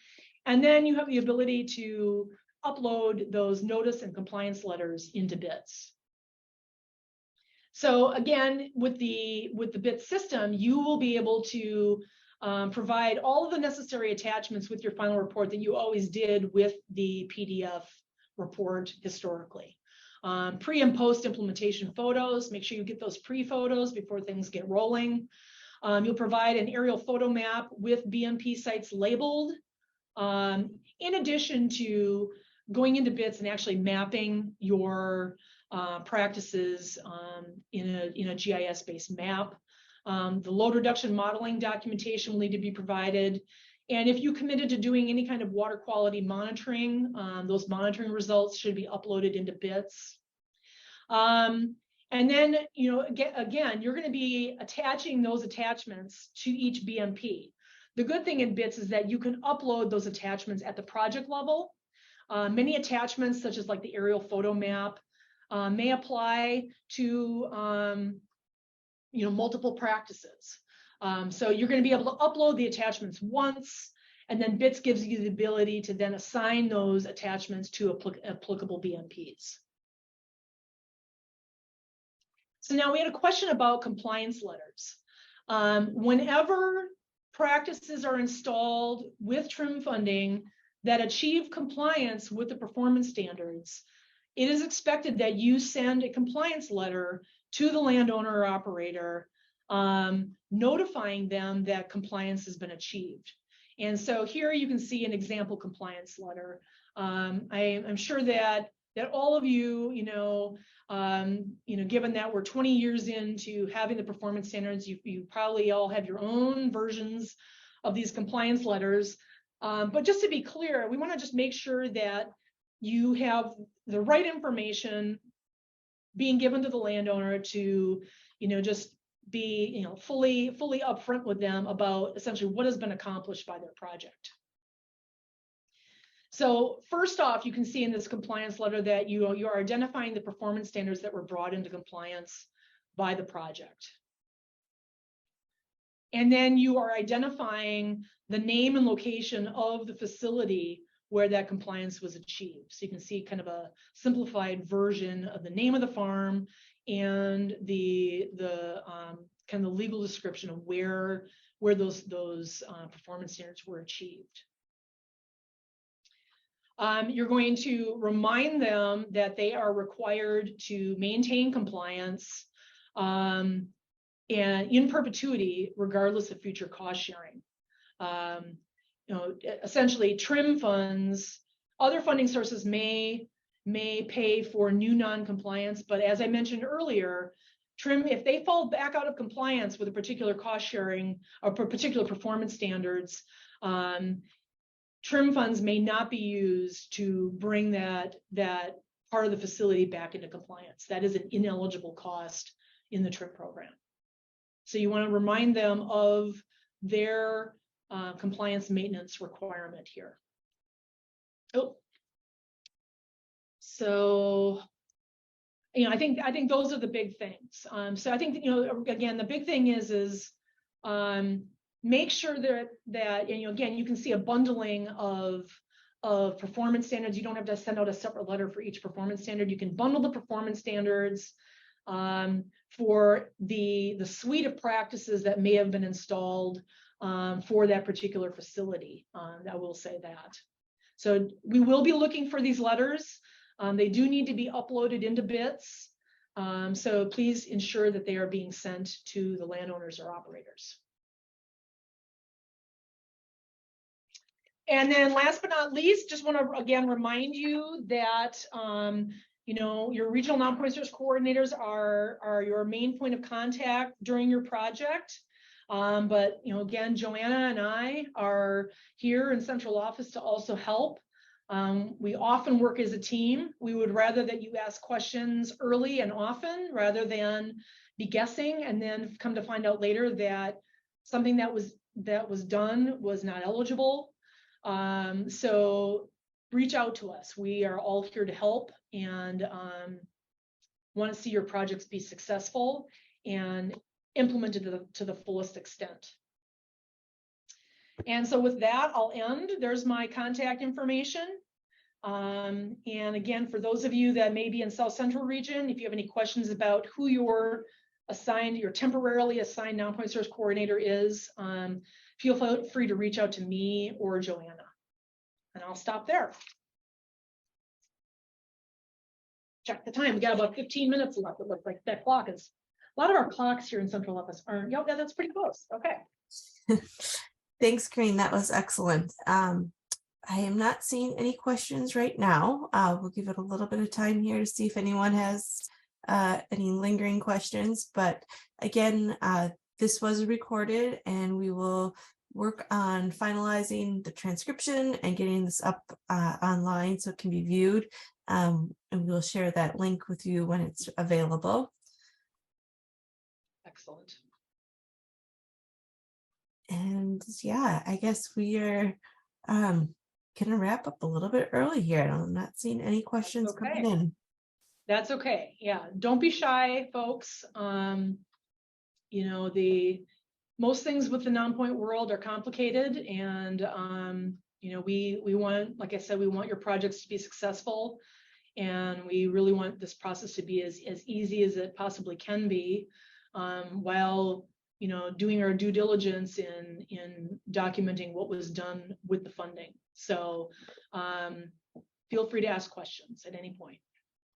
And then you have the ability to upload those notice and compliance letters into bits. So again, with the bit system, you will be able to provide all of the necessary attachments with your final report that you always did with the PDF report historically. Pre and post implementation photos, make sure you get those pre-photos before things get rolling. You'll provide an aerial photo map with BMP sites labeled, in addition to going into bits and actually mapping your practices in a GIS-based map. The load reduction modeling documentation will need to be provided. And if you committed to doing any kind of water quality monitoring, those monitoring results should be uploaded into bits. And then, you know, again, you're going to be attaching those attachments to each BMP. The good thing in bits is that you can upload those attachments at the project level. Many attachments, such as like the aerial photo map, may apply to you know, multiple practices. So you're going to be able to upload the attachments once, and then bits gives you the ability to then assign those attachments to applicable BMPs. So now we had a question about compliance letters. Whenever practices are installed with TRM funding that achieve compliance with the performance standards, it is expected that you send a compliance letter to the landowner or operator, notifying them that compliance has been achieved. And so here you can see an example compliance letter. I'm sure that all of you, given that we're 20 years into having the performance standards, you probably all have your own versions of these compliance letters. But just to be clear, we want to just make sure that you have the right information being given to the landowner to, just be, fully upfront with them about essentially what has been accomplished by their project. So first off, you can see in this compliance letter that you are identifying the performance standards that were brought into compliance by the project. And then you are identifying the name and location of the facility where that compliance was achieved. So you can see kind of a simplified version of the name of the farm and the kind of the legal description of where those performance standards were achieved. You're going to remind them that they are required to maintain compliance and in perpetuity, regardless of future cost sharing. Essentially, TRM funds, other funding sources may pay for new non-compliance, but as I mentioned earlier, TRM, if they fall back out of compliance with a particular cost sharing or particular performance standards, TRM funds may not be used to bring that part of the facility back into compliance. That is an ineligible cost in the TRM program. So you want to remind them of their compliance maintenance requirement here. So, I think those are the big things. So I think, again, the big thing is make sure that again, you can see a bundling of performance standards. You don't have to send out a separate letter for each performance standard. You can bundle the performance standards. for the suite of practices that may have been installed for that particular facility. I will say that. So we will be looking for these letters. They do need to be uploaded into bits. So please ensure that they are being sent to the landowners or operators. And then last but not least, just want to again remind you that you know, your regional non-point service coordinators are your main point of contact during your project. But you know, again, Joanna and I are here in central office to also help. We often work as a team. We would rather that you ask questions early and often rather than be guessing and then come to find out later that something that was done was not eligible. So reach out to us. We are all here to help and want to see your projects be successful and implemented to the fullest extent. And so with that, I'll end. There's my contact information. And again, for those of you that may be in South Central region, if you have any questions about who your temporarily assigned non-point service coordinator is, feel free to reach out to me or Joanna. And I'll stop there. Check the time. We got about 15 minutes left. It looks like that clock is. A lot of our clocks here in central office aren't. Yeah, that's pretty close. Okay. Thanks, Corinne. That was excellent. I am not seeing any questions right now. We'll give it a little bit of time here to see if anyone has any lingering questions. But again, this was recorded and we will work on finalizing the transcription and getting this up online so it can be viewed. And we'll share that link with you when it's available. Excellent. And yeah, I guess we are gonna wrap up a little bit early here. I'm not seeing any questions coming in. That's okay. Yeah, don't be shy, folks. You know, most things with the non-point world are complicated, and you know, we want, like I said, we want your projects to be successful, and we really want this process to be as easy as it possibly can be, while you know, doing our due diligence in documenting what was done with the funding. So feel free to ask questions at any point.